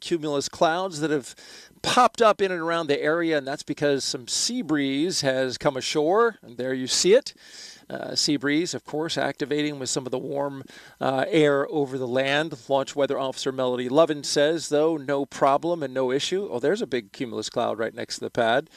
Cumulus clouds that have popped up in and around the area, and that's because some sea breeze has come ashore, and there you see it. Sea breeze, of course, activating with some of the warm air over the land. Launch Weather Officer Melody Lovin says, though, no problem and no issue. Oh, there's a big cumulus cloud right next to the pad.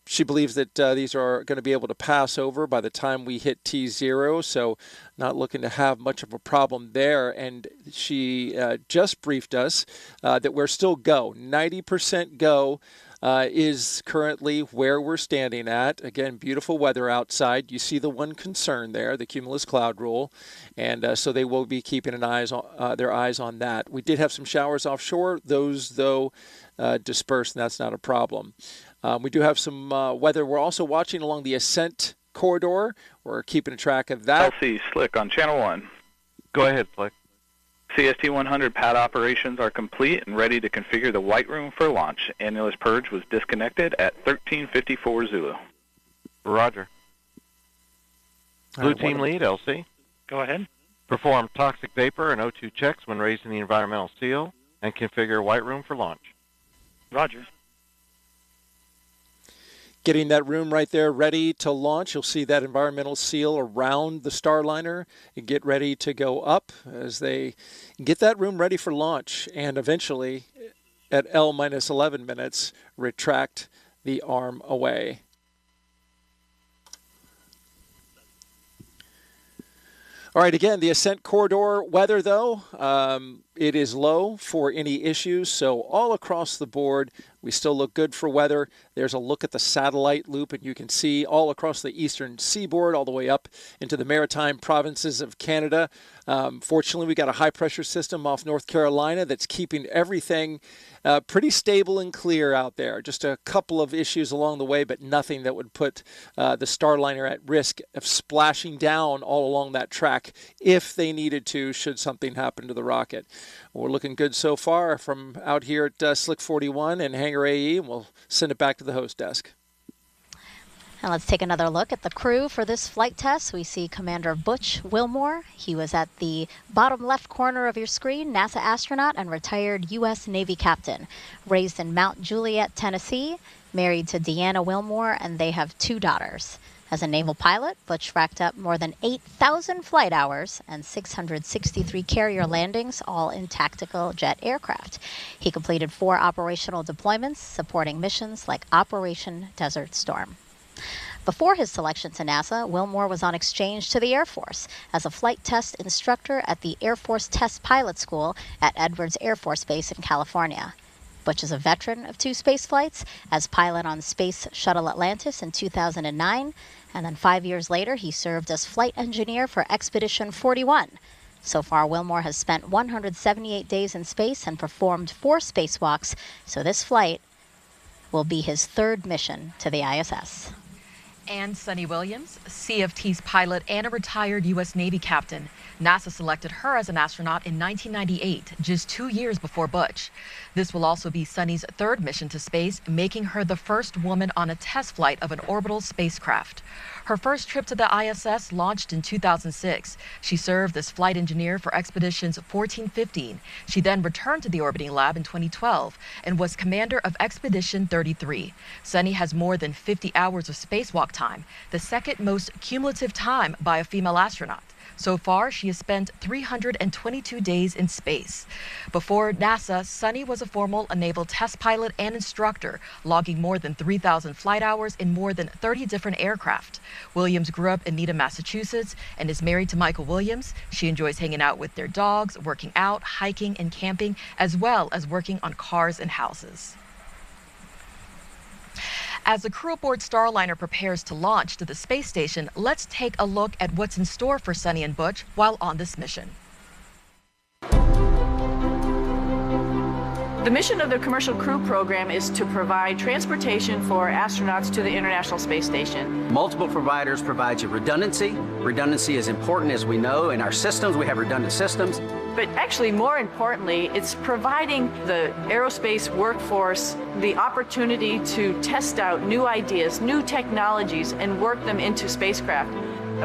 She believes that these are going to be able to pass over by the time we hit T0, so not looking to have much of a problem there. And she just briefed us that we're still go. 90% go is currently where we're standing at. Again, beautiful weather outside. You see the one concern there, the cumulus cloud rule, and so they will be keeping their eyes on that. We did have some showers offshore. Those, though, dispersed, and that's not a problem. We do have some weather. We're also watching along the ascent corridor. We're keeping track of that. LC Slick on Channel 1. Go ahead, Slick. CST 100 pad operations are complete and ready to configure the white room for launch. Annulus purge was disconnected at 13:54 Zulu. Roger. Blue team lead, LC. Go ahead. Perform toxic vapor and O2 checks when raising the environmental seal and configure white room for launch. Roger. Getting that room right there ready to launch. You'll see that environmental seal around the Starliner and get ready to go up as they get that room ready for launch and eventually at L-11 minutes retract the arm away. All right, again, the ascent corridor weather, though, it is low for any issues. So all across the board, we still look good for weather. There's a look at the satellite loop, and you can see all across the eastern seaboard, all the way up into the maritime provinces of Canada. Fortunately, we got a high-pressure system off North Carolina that's keeping everything pretty stable and clear out there. Just a couple of issues along the way, but nothing that would put the Starliner at risk of splashing down all along that track if they needed to, should something happen to the rocket. We're looking good so far from out here at Slick 41 and Hangar AE, and we'll send it back to the host desk. And let's take another look at the crew for this flight test. We see Commander Butch Wilmore. He was at the bottom left corner of your screen, NASA astronaut and retired U.S. Navy captain. Raised in Mount Juliet, Tennessee, married to Deanna Wilmore, and they have 2 daughters. As a naval pilot, Butch racked up more than 8,000 flight hours and 663 carrier landings, all in tactical jet aircraft. He completed 4 operational deployments supporting missions like Operation Desert Storm. Before his selection to NASA, Wilmore was on exchange to the Air Force as a flight test instructor at the Air Force Test Pilot School at Edwards Air Force Base in California. Butch is a veteran of 2 space flights as pilot on Space Shuttle Atlantis in 2009, and then 5 years later he served as flight engineer for Expedition 41. So far, Wilmore has spent 178 days in space and performed 4 spacewalks, so this flight will be his 3rd mission to the ISS. And Suni Williams, CFT's pilot and a retired U.S. Navy captain. NASA selected her as an astronaut in 1998, just 2 years before Butch. This will also be Suni's 3rd mission to space, making her the first woman on a test flight of an orbital spacecraft. Her first trip to the ISS launched in 2006. She served as flight engineer for Expeditions 14-15. She then returned to the orbiting lab in 2012 and was commander of Expedition 33. Suni has more than 50 hours of spacewalk time, the 2nd most cumulative time by a female astronaut. So far, she has spent 322 days in space. Before NASA, Suni was a former naval test pilot and instructor, logging more than 3,000 flight hours in more than 30 different aircraft. Williams grew up in Needham, Massachusetts, and is married to Michael Williams. She enjoys hanging out with their dogs, working out, hiking, and camping, as well as working on cars and houses. As the crew aboard Starliner prepares to launch to the space station, let's take a look at what's in store for Suni and Butch while on this mission. The mission of the Commercial Crew Program is to provide transportation for astronauts to the International Space Station. Multiple providers provide you redundancy. Redundancy is important, as we know. In our systems, we have redundant systems. But actually, more importantly, it's providing the aerospace workforce the opportunity to test out new ideas, new technologies, and work them into spacecraft.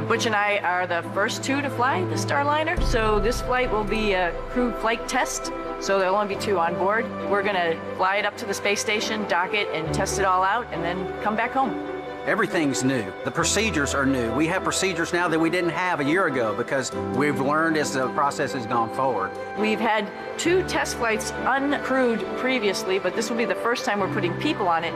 Butch and I are the first 2 to fly the Starliner, so this flight will be a crew flight test. so there'll only be 2 on board. We're going to fly it up to the space station, dock it, and test it all out, and then come back home. Everything's new. The procedures are new. We have procedures now that we didn't have a year ago because we've learned as the process has gone forward. We've had 2 test flights uncrewed previously, but this will be the first time we're putting people on it.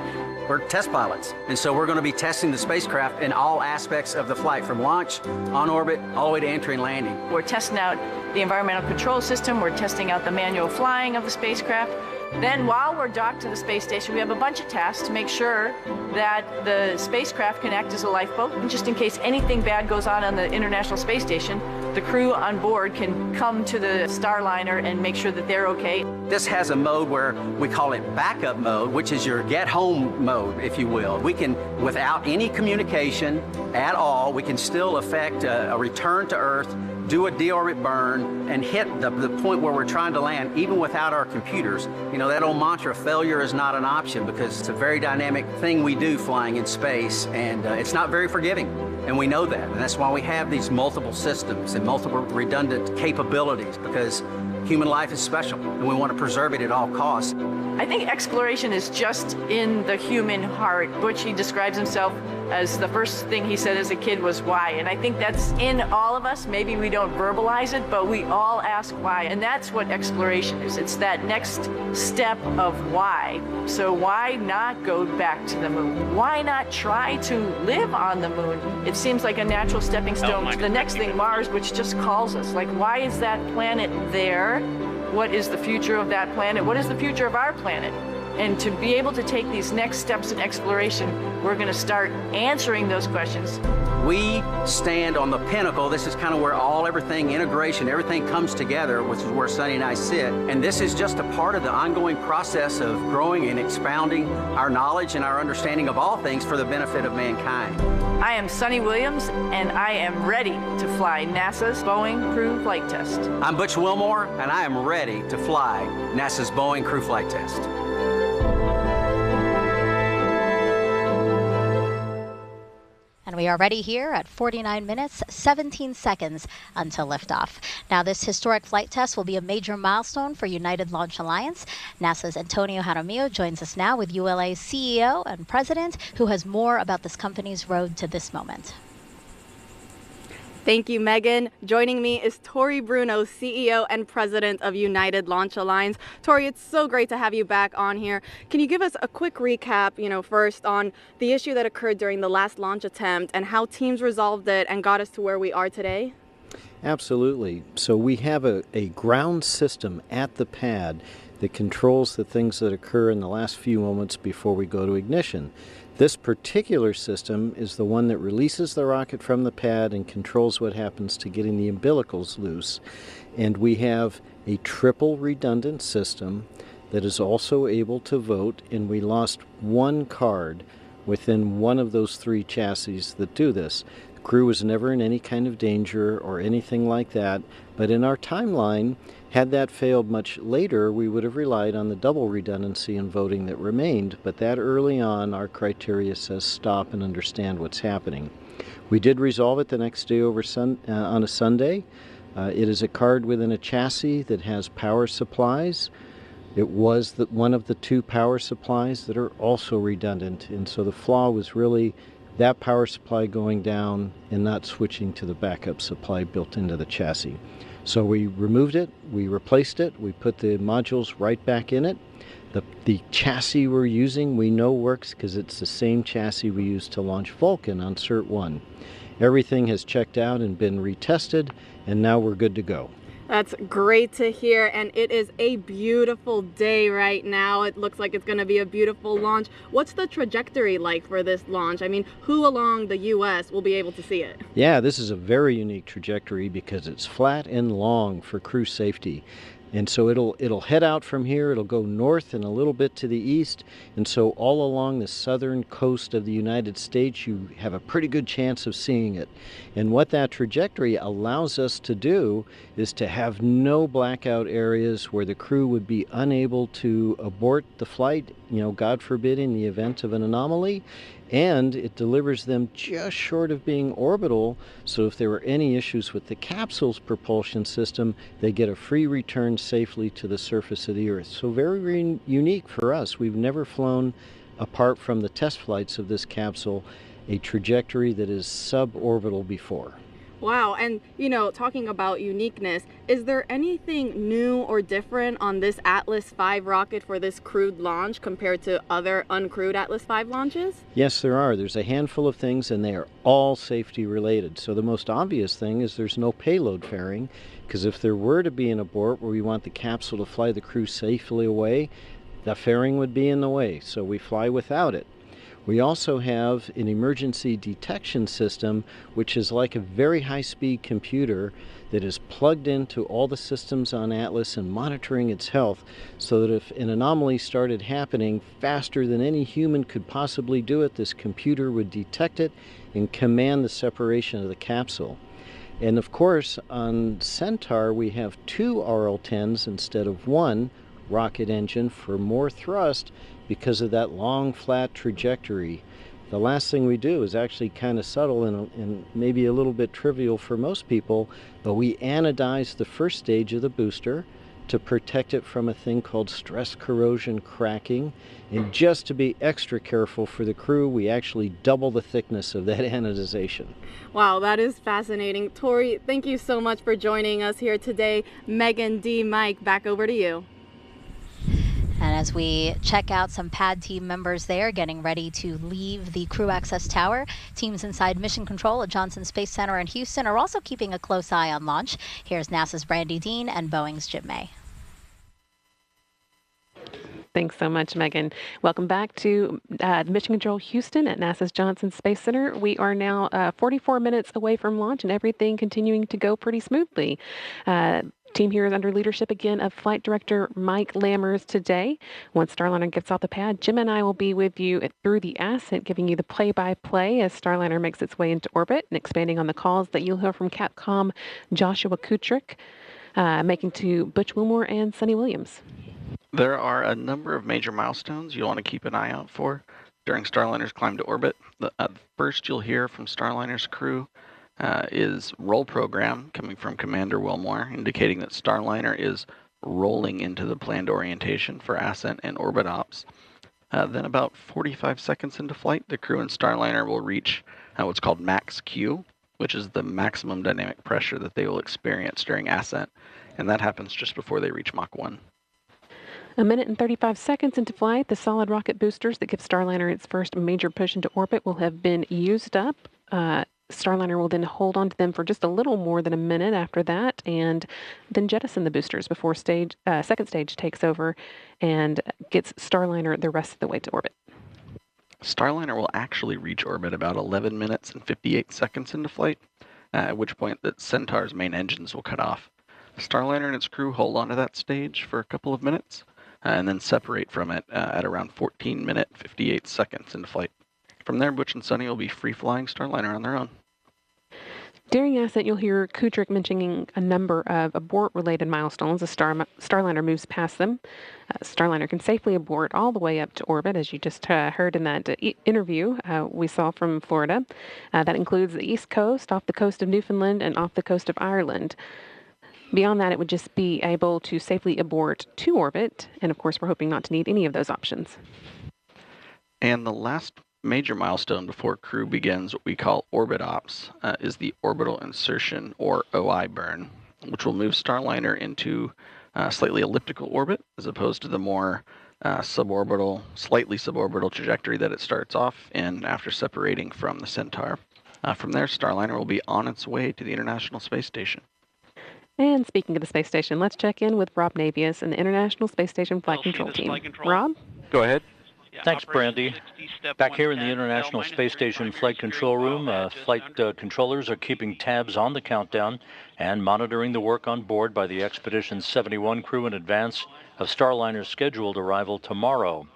We're test pilots, and so we're going to be testing the spacecraft in all aspects of the flight, from launch, on orbit, all the way to entry and landing. We're testing out the environmental control system. We're testing out the manual flying of the spacecraft. Then while we're docked to the space station, we have a bunch of tasks to make sure that the spacecraft can act as a lifeboat. And just in case anything bad goes on the International Space Station, the crew on board can come to the Starliner and make sure that they're okay. This has a mode where we call it backup mode, which is your get home mode, if you will. We can, without any communication at all, we can still effect a return to Earth, do a deorbit burn, and hit the point where we're trying to land, even without our computers. You know, that old mantra, failure is not an option, because it's a very dynamic thing we do flying in space, and it's not very forgiving. And we know that, and that's why we have these multiple systems and multiple redundant capabilities, because human life is special, and we want to preserve it at all costs. I think exploration is just in the human heart. Butch, he describes himself as the first thing he said as a kid was why. And I think that's in all of us. Maybe we don't verbalize it, but we all ask why. And that's what exploration is. It's that next step of why. So why not go back to the moon? Why not try to live on the moon? It seems like a natural stepping stone to the next thing, Mars, which just calls us. Like, why is that planet there? What is the future of that planet? What is the future of our planet? And to be able to take these next steps in exploration, we're going to start answering those questions. We stand on the pinnacle. This is kind of where everything, integration, everything comes together, which is where Suni and I sit. And this is just a part of the ongoing process of growing and expounding our knowledge and our understanding of all things for the benefit of mankind. I am Suni Williams, and I am ready to fly NASA's Boeing Crew Flight Test. I'm Butch Wilmore, and I am ready to fly NASA's Boeing Crew Flight Test. And we are ready here at 49 minutes, 17 seconds until liftoff. Now, this historic flight test will be a major milestone for United Launch Alliance. NASA's Antonio Jaramillo joins us now with ULA's CEO and president, who has more about this company's road to this moment. Thank you, Megan. Joining me is Tori Bruno, CEO and President of United Launch Alliance. Tori, it's so great to have you back on here. Can you give us a quick recap, first on the issue that occurred during the last launch attempt and how teams resolved it and got us to where we are today? Absolutely. So we have a ground system at the pad that controls the things that occur in the last few moments before we go to ignition. This particular system is the one that releases the rocket from the pad and controls what happens to getting the umbilicals loose. And we have a triple redundant system that is also able to vote, and we lost one card within one of those 3 chassis that do this. The crew was never in any kind of danger or anything like that, but in our timeline, had that failed much later, we would have relied on the double redundancy and voting that remained, but that early on, our criteria says stop and understand what's happening. We did resolve it the next day on a Sunday. It is a card within a chassis that has power supplies. It was one of the 2 power supplies that are also redundant, and so the flaw was really that power supply going down and not switching to the backup supply built into the chassis. So we removed it, we replaced it, we put the modules right back in it. The chassis we're using we know works because it's the same chassis we used to launch Vulcan on Cert 1. Everything has checked out and been retested, and now we're good to go. That's great to hear, and it is a beautiful day right now. It looks like it's going to be a beautiful launch. What's the trajectory like for this launch? I mean, who along the U.S. will be able to see it? Yeah, this is a very unique trajectory because it's flat and long for crew safety. And so it'll head out from here, it'll go north and a little bit to the east, and so all along the southern coast of the United States you have a pretty good chance of seeing it. And what that trajectory allows us to do is to have no blackout areas where the crew would be unable to abort the flight, God forbid, in the event of an anomaly. And it delivers them just short of being orbital, so if there were any issues with the capsule's propulsion system, they get a free return safely to the surface of the Earth. So very unique for us. We've never flown, apart from the test flights of this capsule, a trajectory that is suborbital before. Wow, and talking about uniqueness, is there anything new or different on this Atlas V rocket for this crewed launch compared to other uncrewed Atlas V launches? Yes, there are. There's a handful of things, and they are all safety related. So the most obvious thing is there's no payload fairing, because if there were to be an abort where we want the capsule to fly the crew safely away, the fairing would be in the way, so we fly without it. We also have an emergency detection system, which is like a very high-speed computer that is plugged into all the systems on Atlas and monitoring its health, so that if an anomaly started happening faster than any human could possibly do it, this computer would detect it and command the separation of the capsule. And of course, on Centaur, we have 2 RL-10s instead of 1 rocket engine for more thrust, because of that long, flat trajectory. The last thing we do is actually kind of subtle and maybe a little bit trivial for most people, but we anodize the first stage of the booster to protect it from a thing called stress corrosion cracking. And just to be extra careful for the crew, we actually double the thickness of that anodization. Wow, that is fascinating. Tori, thank you so much for joining us here today. Megan, Dee, Mike, back over to you. And as we check out some pad team members there getting ready to leave the crew access tower, teams inside mission control at Johnson Space Center in Houston are also keeping a close eye on launch. Here's NASA's Brandy Dean and Boeing's Jim May. Thanks so much, Megan. Welcome back to Mission Control Houston at NASA's Johnson Space Center. We are now 44 minutes away from launch and everything continuing to go pretty smoothly. Team here is under leadership again of Flight Director Mike Lammers today. Once Starliner gets off the pad, Jim and I will be with you through the ascent, giving you the play-by-play as Starliner makes its way into orbit and expanding on the calls that you'll hear from Capcom Joshua Kutrick, making to Butch Wilmore and Suni Williams. There are a number of major milestones you'll want to keep an eye out for during Starliner's climb to orbit. First, you'll hear from Starliner's crew is roll program coming from Commander Wilmore, indicating that Starliner is rolling into the planned orientation for ascent and orbit ops. Then about 45 seconds into flight, the crew and Starliner will reach what's called max Q, which is the maximum dynamic pressure that they will experience during ascent, and that happens just before they reach Mach 1. A minute and 35 seconds into flight, the solid rocket boosters that give Starliner its first major push into orbit will have been used up. Starliner will then hold on to them for just a little more than a minute after that, and then jettison the boosters before second stage takes over and gets Starliner the rest of the way to orbit. Starliner will actually reach orbit about 11 minutes and 58 seconds into flight, at which point the Centaur's main engines will cut off. Starliner and its crew hold on to that stage for a couple of minutes, and then separate from it at around 14 minutes, 58 seconds into flight. From there, Butch and Suni will be free-flying Starliner on their own. During ascent, you'll hear Kutrick mentioning a number of abort-related milestones as Starliner moves past them. Starliner can safely abort all the way up to orbit, as you just heard in that interview we saw from Florida. That includes the East Coast, off the coast of Newfoundland, and off the coast of Ireland. Beyond that, it would just be able to safely abort to orbit, and of course, we're hoping not to need any of those options. And the last major milestone before crew begins what we call orbit ops is the orbital insertion, or OI burn, which will move Starliner into a slightly elliptical orbit as opposed to the more slightly suborbital trajectory that it starts off in after separating from the Centaur. From there, Starliner will be on its way to the International Space Station. And speaking of the space station, let's check in with Rob Navius and the International Space Station Flight Control Team. Rob? Go ahead. Thanks, Brandy. Back here in the International Space Station Flight Control Room, flight controllers are keeping tabs on the countdown and monitoring the work on board by the Expedition 71 crew in advance of Starliner's scheduled arrival tomorrow.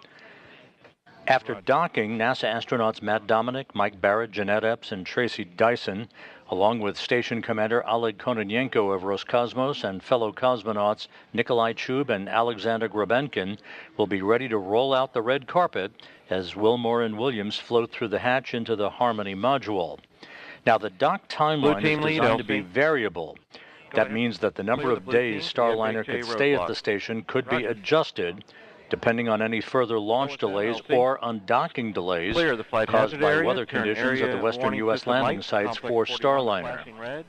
After docking, NASA astronauts Matt Dominic, Mike Barrett, Jeanette Epps, and Tracy Dyson, along with Station Commander Oleg Kononenko of Roscosmos and fellow cosmonauts Nikolai Chub and Alexander Grabenkin, will be ready to roll out the red carpet as Wilmore and Williams float through the hatch into the Harmony module. Now, the dock timeline is designed to be variable. That means that the number of days Starliner could stay at the station could be adjusted depending on any further launch delays or undocking delays caused by weather conditions at the western U.S. landing sites for Starliner.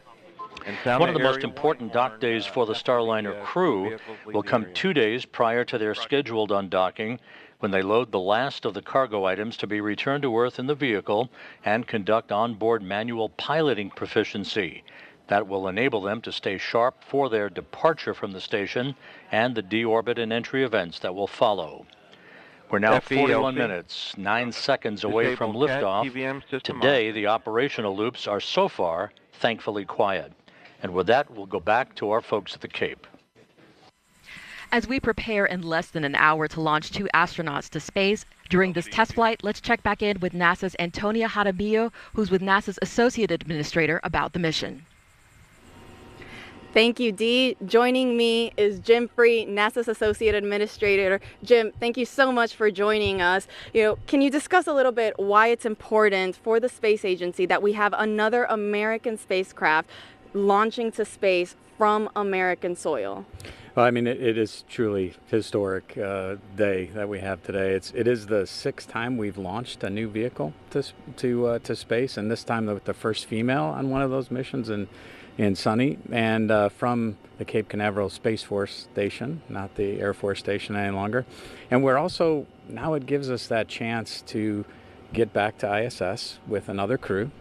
One of the most important dock days for the Starliner crew will come 2 days prior to their scheduled undocking, when they load the last of the cargo items to be returned to Earth in the vehicle and conduct onboard manual piloting proficiency. That will enable them to stay sharp for their departure from the station and the deorbit and entry events that will follow. We're now 41 minutes, 9 seconds away from liftoff. Today, the operational loops are so far thankfully quiet. And with that, we'll go back to our folks at the Cape. As we prepare in less than an hour to launch 2 astronauts to space, during this test flight, let's check back in with NASA's Antonia Jaramillo, who's with NASA's Associate Administrator, about the mission. Thank you, Dee. Joining me is Jim Free, NASA's Associate Administrator. Jim, thank you so much for joining us. Can you discuss a little bit why it's important for the space agency that we have another American spacecraft launching to space from American soil? Well, I mean, it is truly historic day that we have today. It is the 6th time we've launched a new vehicle to space, and this time with the first female on one of those missions in Suni, and from the Cape Canaveral Space Force Station, not the Air Force Station any longer. And we're also, now it gives us that chance to get back to ISS with another crew.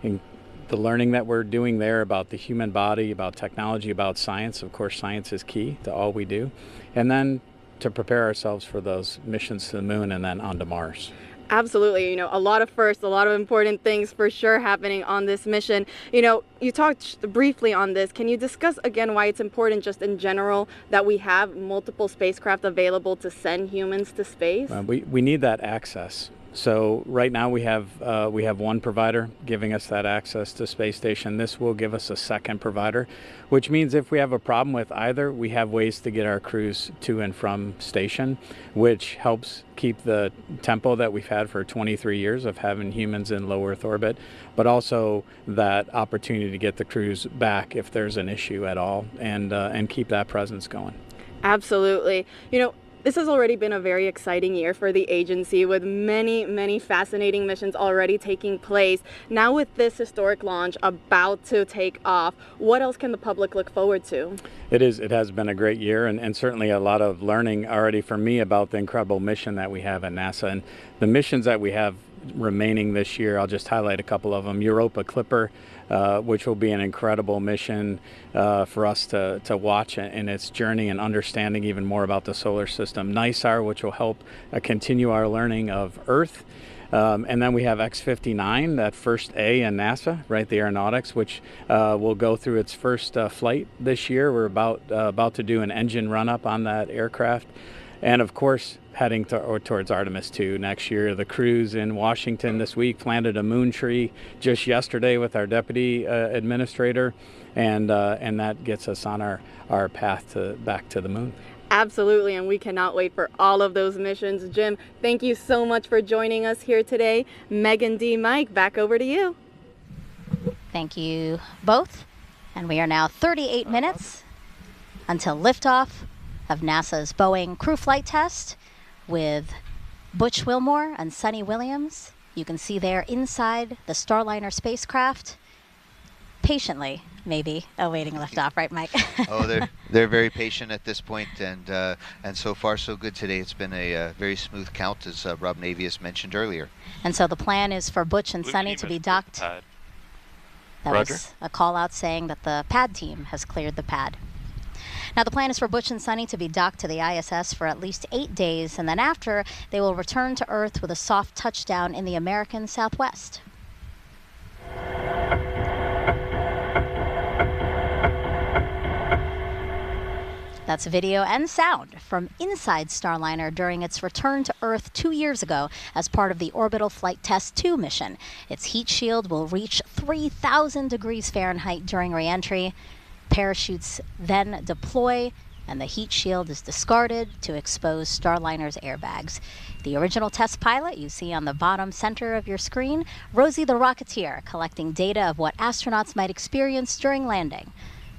And the learning that we're doing there about the human body, about technology, about science, of course science is key to all we do. And then to prepare ourselves for those missions to the moon and then onto Mars. Absolutely. A lot of firsts, a lot of important things for sure happening on this mission. You talked briefly on this. Can you discuss again why it's important just in general that we have multiple spacecraft available to send humans to space? We need that access. So right now we have one provider giving us that access to space station. This will give us a second provider, which means if we have a problem with either, we have ways to get our crews to and from station, which helps keep the tempo that we've had for 23 years of having humans in low Earth orbit, but also that opportunity to get the crews back if there's an issue at all, and keep that presence going. Absolutely. This has already been a very exciting year for the agency, with many, many fascinating missions already taking place. Now with this historic launch about to take off, what else can the public look forward to? It has been a great year, and certainly a lot of learning already for me about the incredible mission that we have at NASA. And the missions that we have remaining this year, I'll just highlight a couple of them. Europa Clipper, which will be an incredible mission for us to watch in its journey and understanding even more about the solar system. NISAR, which will help continue our learning of Earth. And then we have X-59, that first A in NASA, right, the aeronautics, which will go through its first flight this year. We're about to do an engine run-up on that aircraft. And of course, heading towards Artemis 2 next year. The crews in Washington this week planted a moon tree just yesterday with our deputy administrator, and that gets us on our path back to the moon. Absolutely, and we cannot wait for all of those missions. Jim, thank you so much for joining us here today. Megan, D, Mike, back over to you. Thank you both. And we are now 38 minutes until liftoff of NASA's Boeing crew flight test with Butch Wilmore and Suni Williams. You can see there inside the Starliner spacecraft, patiently, maybe, awaiting liftoff, right, Mike? Oh, they're very patient at this point, and so far so good today. It's been a very smooth count, as Rob Navius mentioned earlier. And so the plan is for Butch and Suni to be docked. That Roger. Was a call out saying that the pad team has cleared the pad. Now, the plan is for Butch and Suni to be docked to the ISS for at least 8 days, and then after, they will return to Earth with a soft touchdown in the American Southwest. That's video and sound from inside Starliner during its return to Earth 2 years ago as part of the Orbital Flight Test 2 mission. Its heat shield will reach 3,000 degrees Fahrenheit during re-entry. Parachutes then deploy, and the heat shield is discarded to expose Starliner's airbags. The original test pilot you see on the bottom center of your screen, Rosie the Rocketeer, collecting data of what astronauts might experience during landing.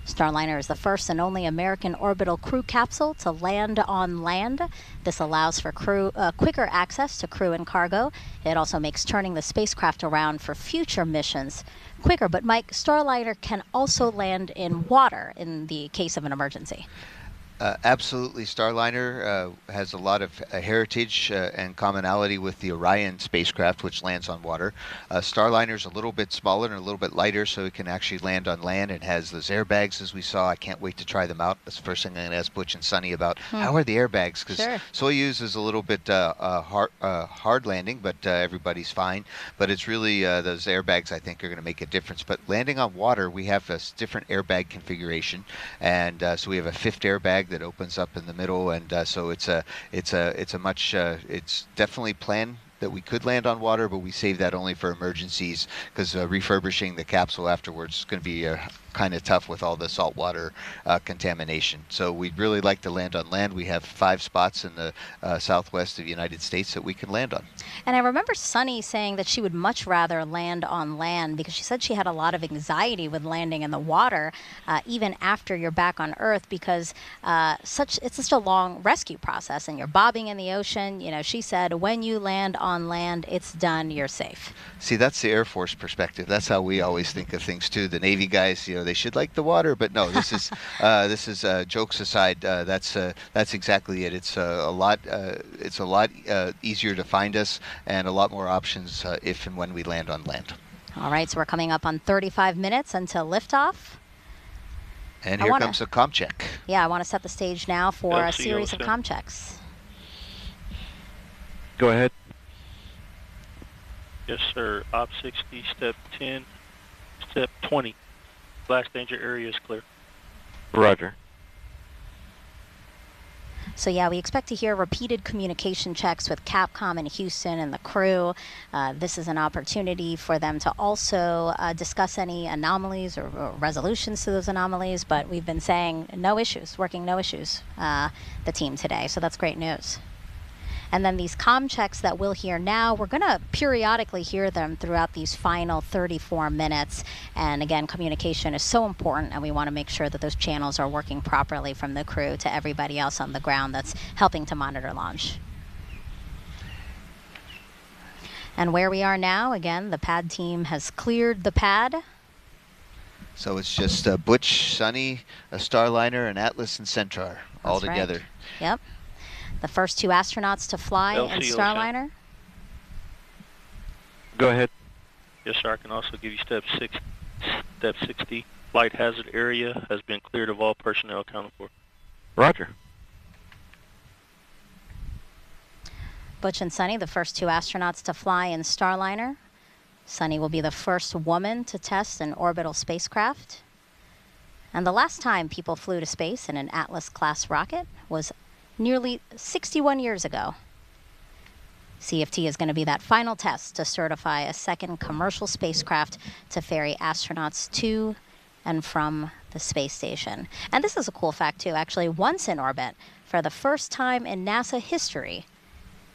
Starliner is the first and only American orbital crew capsule to land on land. This allows for quicker access to crew and cargo. It also makes turning the spacecraft around for future missions quicker. But Mike, Starliner can also land in water in the case of an emergency. Absolutely. Starliner has a lot of heritage and commonality with the Orion spacecraft, which lands on water. Starliner is a little bit smaller and a little bit lighter, so it can actually land on land. It has those airbags, as we saw. I can't wait to try them out. That's the first thing I'm going to ask Butch and Suni about. How are the airbags? Because Soyuz is a little bit hard landing, but everybody's fine. But it's really those airbags, I think, are going to make a difference. But landing on water, we have a different airbag configuration, and so we have a fifth airbag that opens up in the middle, and so it's definitely planned that we could land on water, but we save that only for emergencies, because refurbishing the capsule afterwards is going to be kind of tough with all the saltwater contamination. So we'd really like to land on land. We have 5 spots in the southwest of the United States that we can land on. And I remember Suni saying that she would much rather land on land because she said she had a lot of anxiety with landing in the water, even after you're back on Earth, because it's such a long rescue process and you're bobbing in the ocean. You know, she said when you land on land, it's done, you're safe. See, that's the Air Force perspective. That's how we always think of things too. The Navy guys, you know, they should like the water, but no, this is jokes aside. That's exactly it. It's a lot easier to find us and a lot more options if and when we land on land. All right, so we're coming up on 35 minutes until liftoff. And here comes a comm check. Yeah, I want to set the stage now for a series of comm checks. Go ahead. Yes, sir. Op 60, step 10, step 20. Blast danger area is clear. Roger. So yeah, we expect to hear repeated communication checks with Capcom in Houston and the crew. This is an opportunity for them to also discuss any anomalies or resolutions to those anomalies, but we've been saying no issues, the team today, so that's great news. And then these comm checks that we'll hear now, we're going to periodically hear them throughout these final 34 minutes. And again, communication is so important, and we want to make sure that those channels are working properly from the crew to everybody else on the ground that's helping to monitor launch. And where we are now, again, the pad team has cleared the pad. So it's just Butch, Suni, a Starliner, and Atlas and Centaur all together. Right. Yep. The first 2 astronauts to fly in Starliner. Go ahead. Yes, sir. I can also give you step 60. Flight hazard area has been cleared of all personnel accounted for. Roger. Butch and Suni, the first 2 astronauts to fly in Starliner. Suni will be the first woman to test an orbital spacecraft. And the last time people flew to space in an Atlas-class rocket was nearly 61 years ago. CFT is going to be that final test to certify a second commercial spacecraft to ferry astronauts to and from the space station. And this is a cool fact too, actually. Once in orbit, for the first time in NASA history,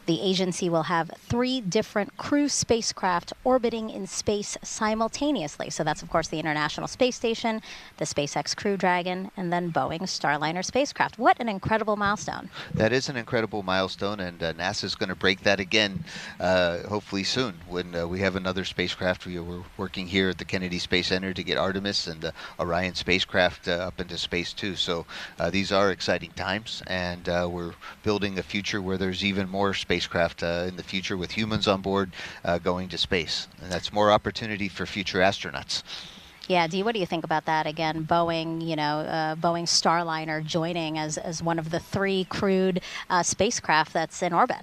the agency will have 3 different crew spacecraft orbiting in space simultaneously. So that's, of course, the International Space Station, the SpaceX Crew Dragon, and then Boeing Starliner spacecraft. What an incredible milestone. That is an incredible milestone, and NASA's going to break that again, hopefully soon, when we have another spacecraft. We're working here at the Kennedy Space Center to get Artemis and the Orion spacecraft up into space, too. So these are exciting times, and we're building a future where there's even more spacecraft in the future with humans on board going to space. And that's more opportunity for future astronauts. Yeah, Dee, what do you think about that? Again, Boeing, Boeing Starliner joining as one of the 3 crewed spacecraft that's in orbit.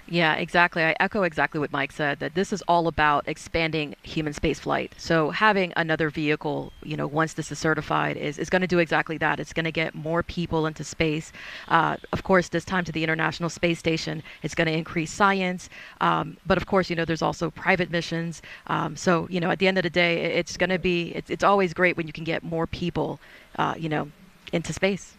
Yeah, exactly. I echo exactly what Mike said, that this is all about expanding human spaceflight. So having another vehicle, once this is certified, is going to do exactly that. It's going to get more people into space. Of course, this time to the International Space Station, it's going to increase science. But of course, there's also private missions. So, at the end of the day, it's going to be, it's always great when you can get more people, into space.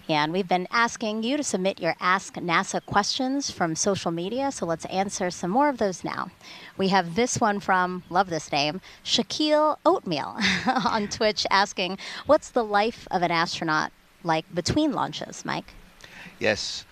Yeah, and we've been asking you to submit your Ask NASA questions from social media, so let's answer some more of those now. We have this one from, love this name, Shaquille Oatmeal on Twitch asking, what's the life of an astronaut like between launches, Mike? Yes,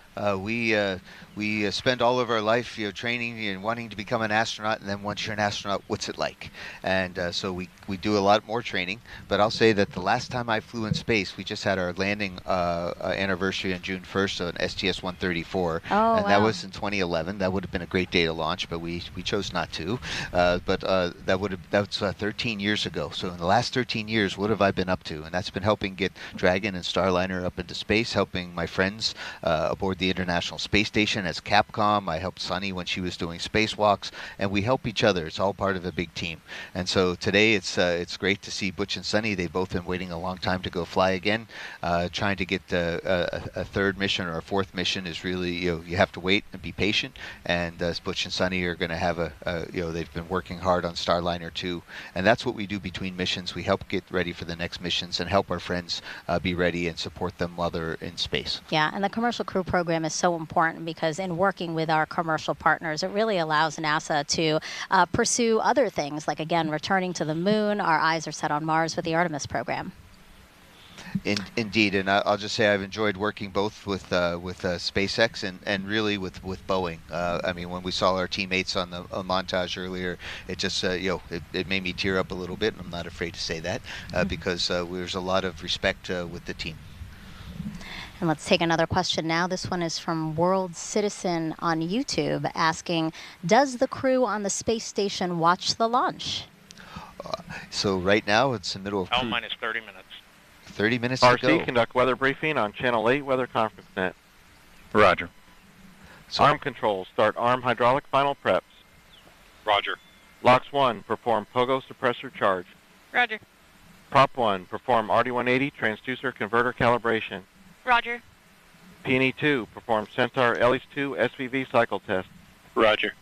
we spend all of our life, training and wanting to become an astronaut, and then once you're an astronaut, what's it like? And so we do a lot more training. But I'll say that the last time I flew in space, we just had our landing anniversary on June 1st on STS-134, and that was in 2011. That would have been a great day to launch, but we chose not to. That's 13 years ago. So in the last 13 years, what have I been up to? And that's been helping get Dragon and Starliner up into space, helping my friends aboard the International Space Station as Capcom. I helped Suni when she was doing spacewalks, and we help each other. It's all part of a big team. And so today it's great to see Butch and Suni. They've both been waiting a long time to go fly again. Trying to get a third mission or a fourth mission is really, you have to wait and be patient. And Butch and Suni are going to have they've been working hard on Starliner too. And that's what we do between missions. We help get ready for the next missions and help our friends be ready and support them while they're in space. Yeah, and the Commercial Crew Program is so important because in working with our commercial partners, it really allows NASA to pursue other things, like, again, returning to the moon. Our eyes are set on Mars with the Artemis program. Indeed, and I'll just say I've enjoyed working both with SpaceX and really with Boeing. I mean, when we saw our teammates on the montage earlier, it just it made me tear up a little bit, and I'm not afraid to say that because there's a lot of respect with the team. And let's take another question now. This one is from World Citizen on YouTube asking, does the crew on the space station watch the launch? So right now it's the middle of L minus 30 minutes. 30 minutes to go. RC, conduct weather briefing on Channel 8 Weather Conference Net. Roger. So arm controls, start arm hydraulic final preps. Roger. LOX 1, perform pogo suppressor charge. Roger. Prop 1, perform RD-180 transducer converter calibration. Roger. P&E 2, perform Centaur LH2 SVV cycle test. Roger.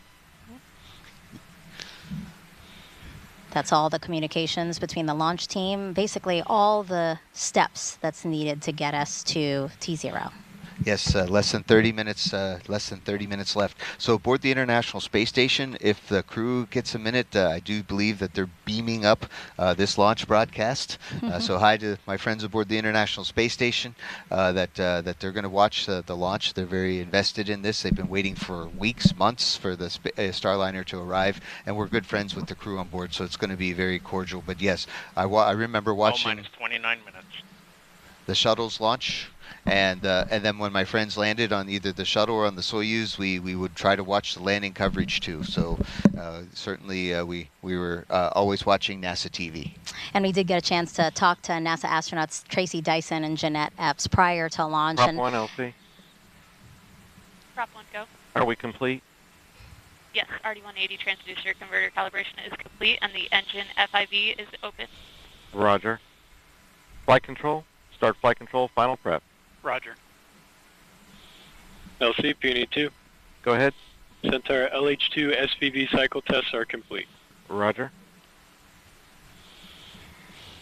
That's all the communications between the launch team, basically all the steps that's needed to get us to T0. Yes, less than 30 minutes left. So aboard the International Space Station, if the crew gets a minute, I do believe that they're beaming up this launch broadcast. So hi to my friends aboard the International Space Station that they're going to watch the launch. They're very invested in this. They've been waiting for weeks, months for the Starliner to arrive, and we're good friends with the crew on board, so it's going to be very cordial. But yes, I remember watching minus 29 minutes. The shuttle's launch. And then when my friends landed on either the shuttle or on the Soyuz, we would try to watch the landing coverage too. So certainly we were always watching NASA TV. And we did get a chance to talk to NASA astronauts Tracy Dyson and Jeanette Epps prior to launch. Prop 1, LC. Prop 1, go. Are we complete? Yes, RD-180 transducer converter calibration is complete, and the engine FIV is open. Roger. Flight control, start flight control, final prep. Roger. LC, P&E 2. Go ahead. Centaur LH2 SVV cycle tests are complete. Roger.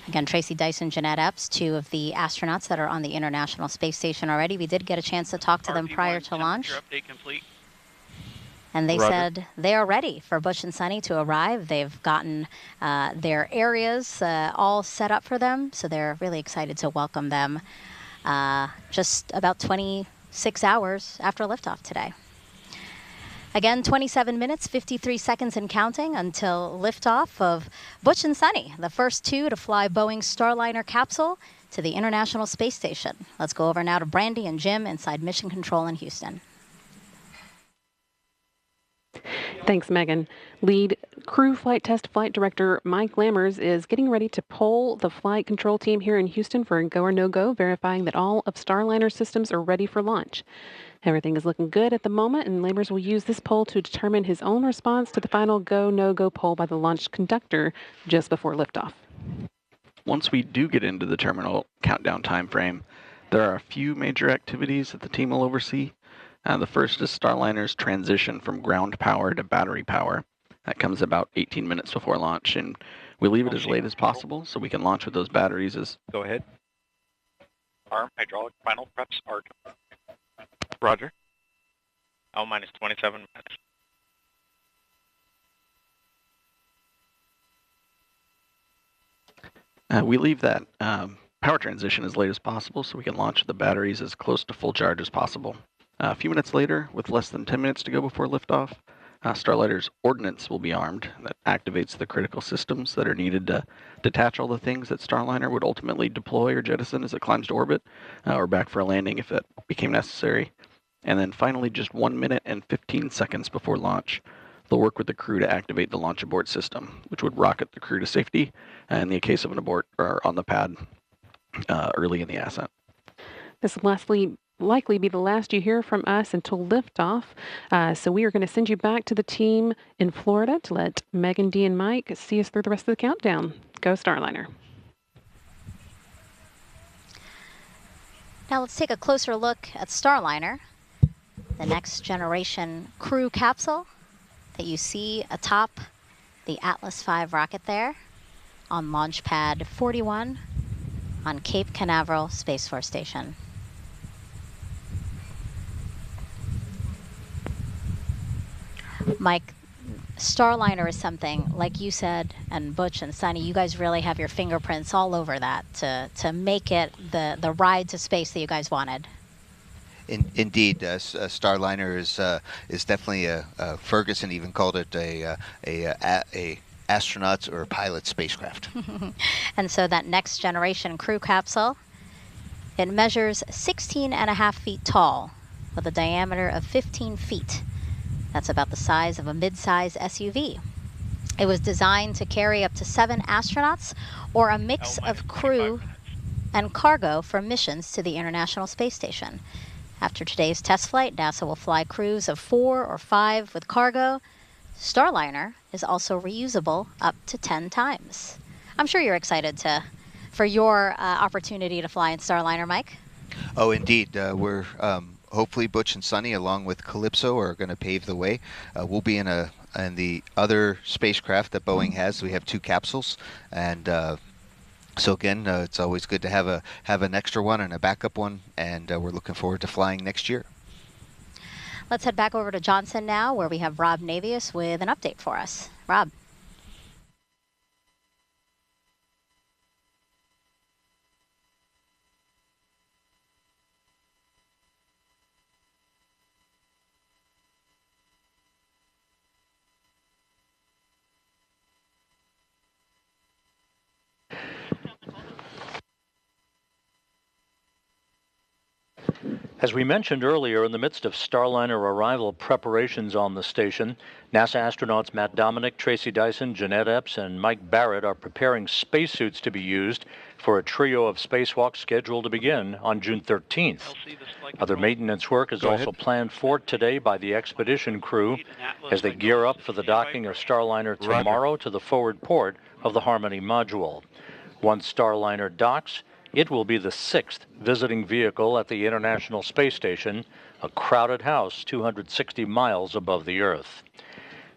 Again, Tracy Dyson, Jeanette Epps, two of the astronauts that are on the International Space Station already. We did get a chance to talk to them prior to launch. Update complete. And they said they are ready for Butch and Suni to arrive. They've gotten their areas all set up for them, so they're really excited to welcome them just about 26 hours after liftoff today. Again, 27 minutes, 53 seconds and counting until liftoff of Butch and Suni, the first two to fly Boeing Starliner capsule to the International Space Station. Let's go over now to Brandy and Jim inside Mission Control in Houston. Thanks, Megan. Lead crew flight test flight director Mike Lammers is getting ready to poll the flight control team here in Houston for a go or no-go, verifying that all of Starliner systems are ready for launch. Everything is looking good at the moment, and Lammers will use this poll to determine his own response to the final go, no-go poll by the launch conductor just before liftoff. Once we do get into the terminal countdown time frame, there are a few major activities that the team will oversee. The first is Starliner's transition from ground power to battery power. That comes about 18 minutes before launch, and we leave it as late as possible so we can launch with those batteries as... Go ahead. Arm hydraulic final preps are complete. Roger. L minus 27 minutes. We leave that power transition as late as possible so we can launch the batteries as close to full charge as possible. A few minutes later, with less than 10 minutes to go before liftoff, Starliner's ordnance will be armed. That activates the critical systems that are needed to detach all the things that Starliner would ultimately deploy or jettison as it climbs to orbit, or back for a landing if that became necessary. And then finally, just 1 minute and 15 seconds before launch, they'll work with the crew to activate the launch abort system, which would rocket the crew to safety in the case of an abort or on the pad early in the ascent. This will likely be the last you hear from us until liftoff. So we are going to send you back to the team in Florida to let Megan, Dee, and Mike see us through the rest of the countdown. Go Starliner. Now let's take a closer look at Starliner, the next generation crew capsule that you see atop the Atlas V rocket there on launch pad 41 on Cape Canaveral Space Force Station. Mike, Starliner is something, like you said, and Butch and Suni, you guys really have your fingerprints all over that to make it the ride to space that you guys wanted. Indeed, Starliner is definitely Ferguson even called it a astronaut or pilot spacecraft. And so that next generation crew capsule, it measures 16.5 feet tall with a diameter of 15 feet. That's about the size of a mid-size SUV. It was designed to carry up to 7 astronauts or a mix of crew and cargo for missions to the International Space Station. After today's test flight, NASA will fly crews of 4 or 5 with cargo. Starliner is also reusable up to 10 times. I'm sure you're excited for your opportunity to fly in Starliner, Mike. Oh, indeed. We're hopefully Butch and Suni, along with Calypso, are going to pave the way. We'll be in the other spacecraft that Boeing has. We have 2 capsules, and so again, it's always good to have an extra one and a backup one, and we're looking forward to flying next year. Let's head back over to Johnson now, where we have Rob Navius with an update for us. Rob. As we mentioned earlier, in the midst of Starliner arrival preparations on the station, NASA astronauts Matt Dominic, Tracy Dyson, Jeanette Epps, and Mike Barrett are preparing spacesuits to be used for a trio of spacewalks scheduled to begin on June 13th. Other maintenance work is also planned for today by the expedition crew as they gear up for the docking of Starliner tomorrow to the forward port of the Harmony module. Once Starliner docks, it will be the 6th visiting vehicle at the International Space Station, a crowded house 260 miles above the Earth.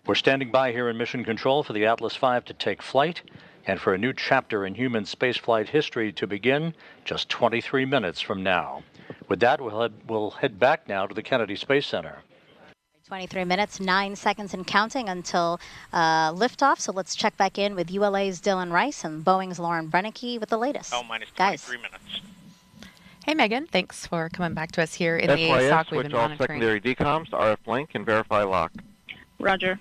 We're standing by here in Mission Control for the Atlas V to take flight and for a new chapter in human spaceflight history to begin just 23 minutes from now. With that, we'll head back now to the Kennedy Space Center. 23 minutes, 9 seconds and counting until liftoff. So let's check back in with ULA's Dylan Rice and Boeing's Lauren Brennicke with the latest. minus 23 Guys. minutes. Hey, Megan. Thanks for coming back to us here in the SYS, ASOC. We've switch been all monitoring. secondary decoms to RF link and verify lock. Roger.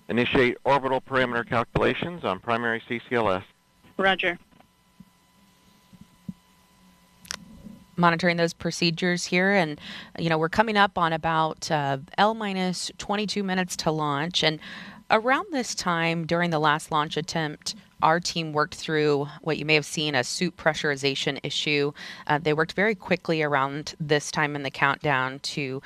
Initiate orbital parameter calculations on primary CCLS. Roger. Monitoring those procedures here, and we're coming up on about L minus 22 minutes to launch. And around this time during the last launch attempt, our team worked through what you may have seen a suit pressurization issue. They worked very quickly around this time in the countdown to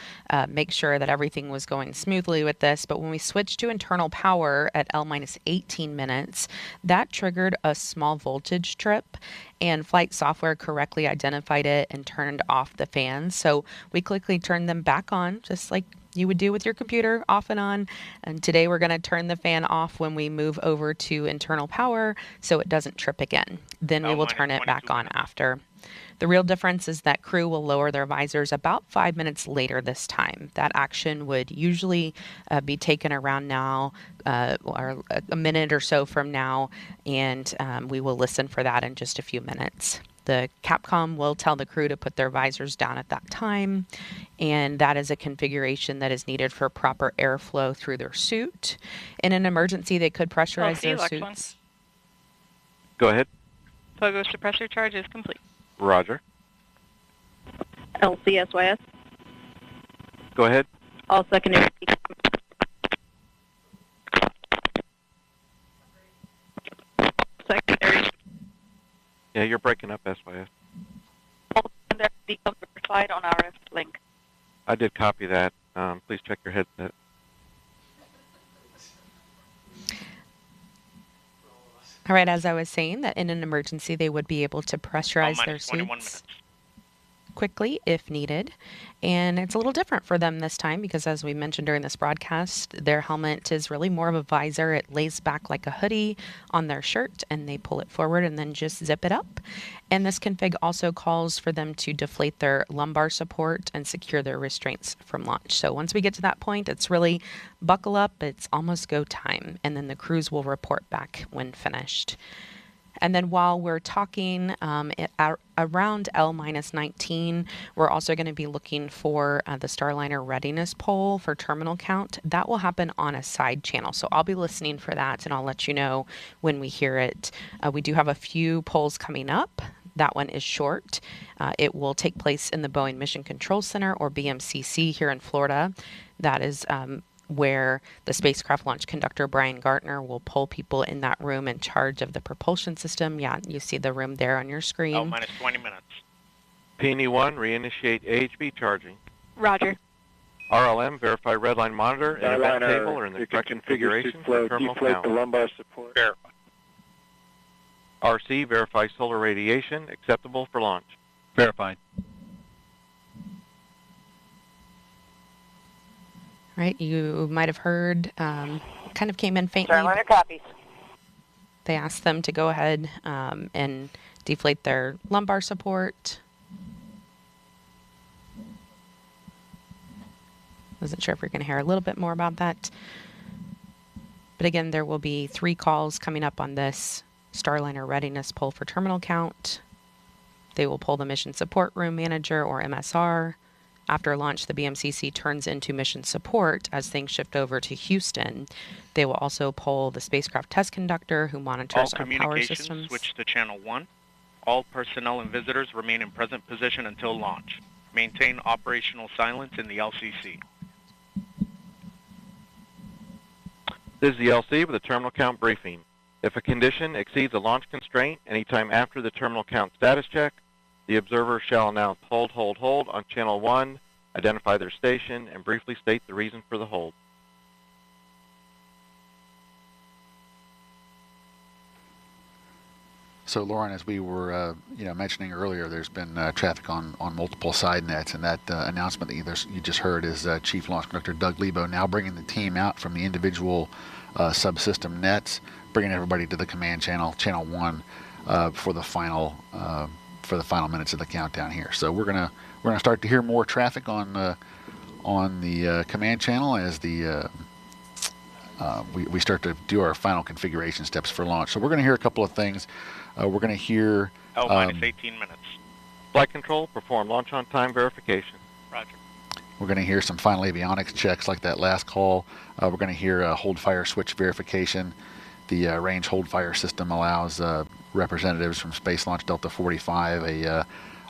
make sure that everything was going smoothly with this. But when we switched to internal power at L minus 18 minutes, that triggered a small voltage trip, and flight software correctly identified it and turned off the fans. So we quickly turned them back on, just like you would do with your computer, off and on. And today we're going to turn the fan off when we move over to internal power so it doesn't trip again. Then we will turn it back on after. The real difference is that crew will lower their visors about 5 minutes later this time. That action would usually be taken around now or a minute or so from now, and we will listen for that in just a few minutes. The Capcom will tell the crew to put their visors down at that time, and that is a configuration that is needed for proper airflow through their suit. In an emergency, they could pressurize their suits. Go ahead. Pogo suppressor charge is complete. Roger. LCSYS. Go ahead. All secondary. Secondary. Yeah, you're breaking up, SYS. All secondary become verified on RF link. I did copy that. Please check your headset. All right, as I was saying, that in an emergency, they would be able to pressurize their suits quickly if needed. And it's a little different for them this time because, as we mentioned during this broadcast, their helmet is really more of a visor. It lays back like a hoodie on their shirt, and they pull it forward and then just zip it up. And this config also calls for them to deflate their lumbar support and secure their restraints from launch. So once we get to that point, it's really buckle up. It's almost go time. And then the crews will report back when finished. And then while we're talking around L-19, we're also going to be looking for the Starliner readiness poll for terminal count. That will happen on a side channel. So I'll be listening for that, and I'll let you know when we hear it. We do have a few polls coming up. That one is short. It will take place in the Boeing Mission Control Center, or BMCC, here in Florida. That is where the spacecraft launch conductor, Brian Gartner, will pull people in that room in charge of the propulsion system. Yeah, you see the room there on your screen. Oh, minus 20 minutes. P&E1, reinitiate AHB charging. Roger. RLM, verify redline monitor and event table are in the correct configuration for terminal count. The lumbar support. Verify. RC, verify solar radiation, acceptable for launch. Verified. Right, you might have heard, kind of came in faintly. Starliner copies. They asked them to go ahead and deflate their lumbar support. Wasn't sure if we're going to hear a little bit more about that. But again, there will be 3 calls coming up on this Starliner readiness poll for terminal count. They will pull the mission support room manager, or MSR. After launch, the BMCC turns into mission support as things shift over to Houston. They will also poll the spacecraft test conductor, who monitors our power systems. Switch to channel 1. All personnel and visitors remain in present position until launch. Maintain operational silence in the LCC. This is the LC with a terminal count briefing. If a condition exceeds a launch constraint anytime after the terminal count status check, the observer shall announce hold on channel 1, identify their station, and briefly state the reason for the hold. So, Lauren, as we were mentioning earlier, there's been traffic on multiple side nets, and that announcement that you just heard is Chief Launch Conductor Doug Lebo now bringing the team out from the individual subsystem nets, bringing everybody to the command channel, channel 1, for the final minutes of the countdown here. So we're gonna start to hear more traffic on the command channel as we start to do our final configuration steps for launch. So we're going to hear a couple of things. We're going to hear minus 18 minutes. Flight control, perform launch on time verification. Roger. We're going to hear some final avionics checks like that last call. We're going to hear hold fire switch verification. The range hold fire system allows representatives from Space Launch Delta 45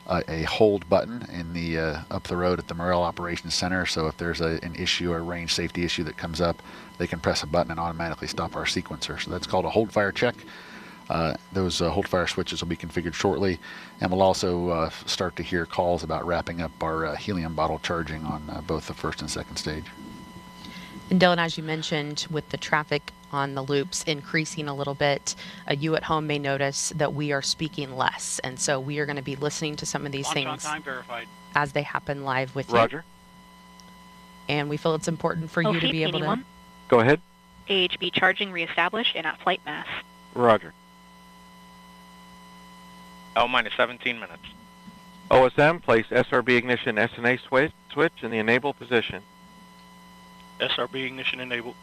a hold button in the up the road at the Morrell Operations Center. So if there's an issue, a range safety issue that comes up, they can press a button and automatically stop our sequencer. So that's called a hold fire check. Those hold fire switches will be configured shortly, and we'll also start to hear calls about wrapping up our helium bottle charging on both the first and second stage. And Dylan, as you mentioned, with the traffic on the loops increasing a little bit, you at home may notice that we are speaking less, and so we are going to be listening to some of these things on time verified as they happen live with you. Roger. and we feel it's important for you to be able to... Go ahead. AHB charging reestablished and at flight mass. Roger. L-minus 17 minutes. OSM, place SRB ignition SNA switch in the enable position. SRB ignition enabled.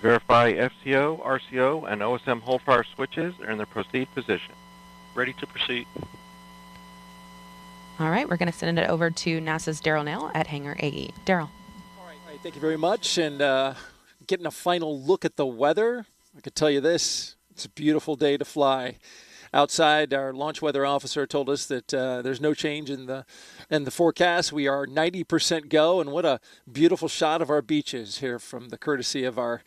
Verify FCO, RCO, and OSM hold fire switches are in the proceed position. Ready to proceed. All right, we're going to send it over to NASA's Daryl Nail at Hangar AE. Daryl. All right, thank you very much. And getting a final look at the weather, I can tell you this, it's a beautiful day to fly. Outside, our launch weather officer told us that there's no change in the forecast. We are 90% go, and what a beautiful shot of our beaches here from the courtesy of our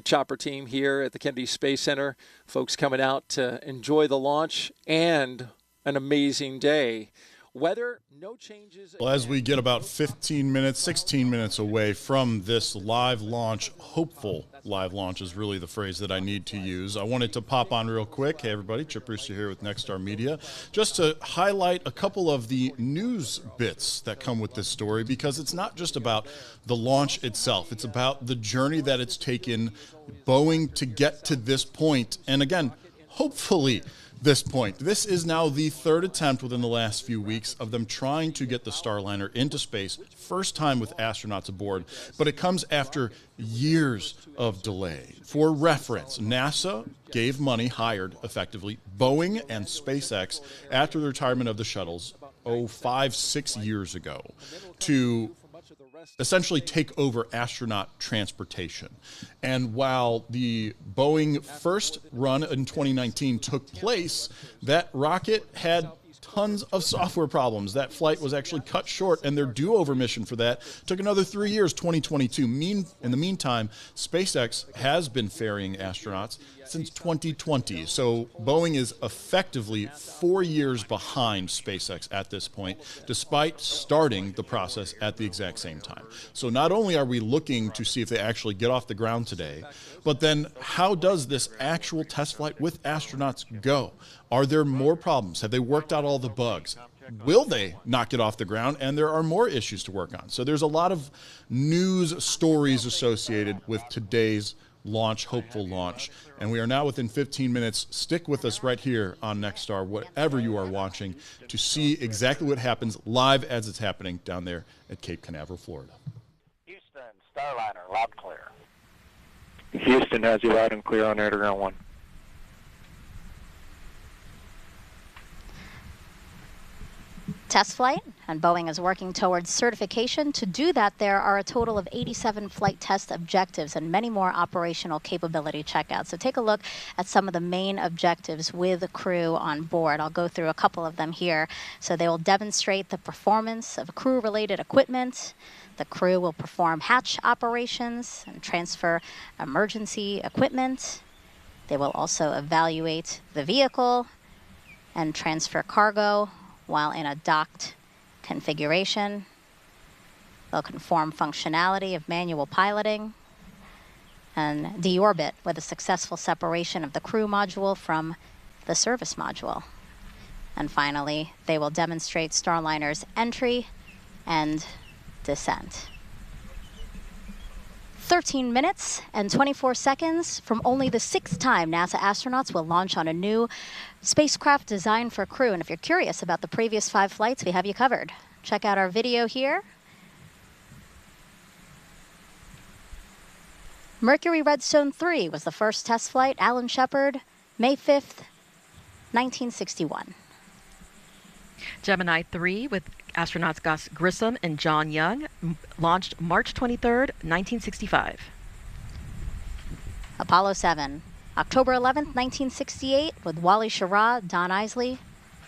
chopper team here at the Kennedy Space Center. Folks coming out to enjoy the launch and an amazing day. Weather, no changes. Well, as we get about 16 minutes away from this live launch, hopeful live launch is really the phrase that I need to use. I wanted to pop on real quick. Hey, everybody, Chip Brewster here with Nexstar Media, just to highlight a couple of the news bits that come with this story, because it's not just about the launch itself. It's about the journey that it's taken Boeing to get to this point. And again, hopefully, this point. This is now the third attempt within the last few weeks of them trying to get the Starliner into space, first time with astronauts aboard, but it comes after years of delay. For reference, NASA gave money, hired effectively Boeing and SpaceX after the retirement of the shuttles, 5-6 years ago, to essentially take over astronaut transportation. And while the Boeing first run in 2019 took place, that rocket had tons of software problems. That flight was actually cut short, and their do-over mission for that took another 3 years, 2022. In the meantime, SpaceX has been ferrying astronauts since 2020. So Boeing is effectively 4 years behind SpaceX at this point, despite starting the process at the exact same time. So not only are we looking to see if they actually get off the ground today, but then how does this actual test flight with astronauts go? Are there more problems? Have they worked out all the bugs? Will they not get off the ground? And there are more issues to work on. So there's a lot of news stories associated with today's launch, hopeful launch. And we are now within 15 minutes. Stick with us right here on Nexstar, whatever you are watching, to see exactly what happens live as it's happening down there at Cape Canaveral, Florida. Houston, Starliner, loud and clear. Houston has you loud and clear on air to ground 1. Test flight, and Boeing is working towards certification. To do that, there are a total of 87 flight test objectives and many more operational capability checkouts. So take a look at some of the main objectives with the crew on board. I'll go through a couple of them here. So they will demonstrate the performance of crew-related equipment. The crew will perform hatch operations and transfer emergency equipment. They will also evaluate the vehicle and transfer cargo while in a docked configuration. They'll conform functionality of manual piloting and deorbit with a successful separation of the crew module from the service module. And finally, they will demonstrate Starliner's entry and descent. 13 minutes and 24 seconds from only the 6th time NASA astronauts will launch on a new spacecraft designed for crew. And if you're curious about the previous 5 flights, we have you covered. Check out our video here. Mercury Redstone 3 was the first test flight. Alan Shepard, May 5th, 1961. Gemini 3 with astronauts Gus Grissom and John Young launched March 23rd, 1965. Apollo 7, October 11th, 1968, with Wally Schirra, Don Isley,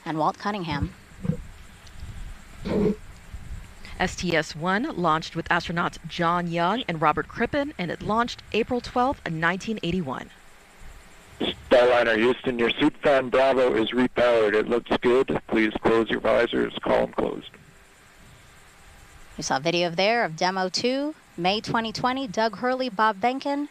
and Walt Cunningham. STS-1 launched with astronauts John Young and Robert Crippen, and it launched April 12th, 1981. Starliner Houston, your suit fan Bravo is repowered. It looks good. Please close your visors. Column closed. You saw video there of Demo 2, May 2020, Doug Hurley, Bob Benkin.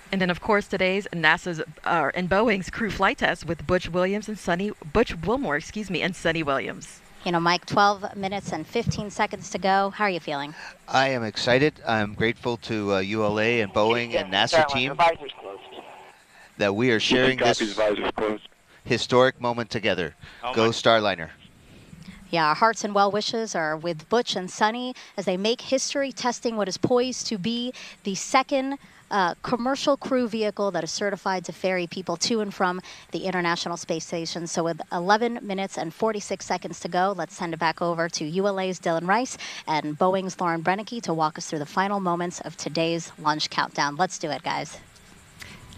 And then, of course, today's NASA's and Boeing's crew flight test with Butch Wilmore, and Suni Williams. You know, Mike, 12 minutes and 15 seconds to go. How are you feeling? I am excited. I'm grateful to ULA and Boeing and NASA team that we are sharing this historic moment together. Go Starliner. Yeah, our hearts and well wishes are with Butch and Suni as they make history testing what is poised to be the second commercial crew vehicle that is certified to ferry people to and from the International Space Station. So with 11 minutes and 46 seconds to go, let's send it back over to ULA's Dylan Rice and Boeing's Lauren Brennicke to walk us through the final moments of today's launch countdown. Let's do it, guys.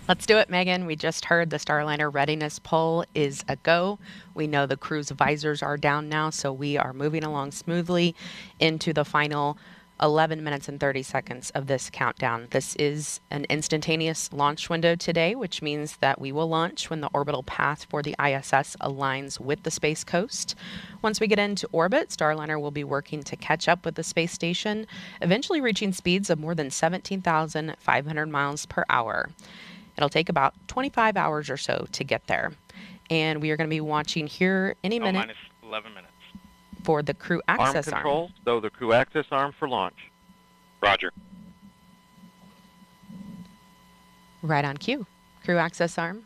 Let's do it, Megan. We just heard the Starliner readiness poll is a go. We know the crew's visors are down now, so we are moving along smoothly into the final 11 minutes and 30 seconds of this countdown. This is an instantaneous launch window today, which means that we will launch when the orbital path for the ISS aligns with the Space Coast. Once we get into orbit, Starliner will be working to catch up with the space station, eventually reaching speeds of more than 17,500 miles per hour. It'll take about 25 hours or so to get there. And we are going to be watching here any minute. minus 11 minutes. For the crew access arm. Control, so the crew access arm for launch. Roger. Right on cue. Crew access arm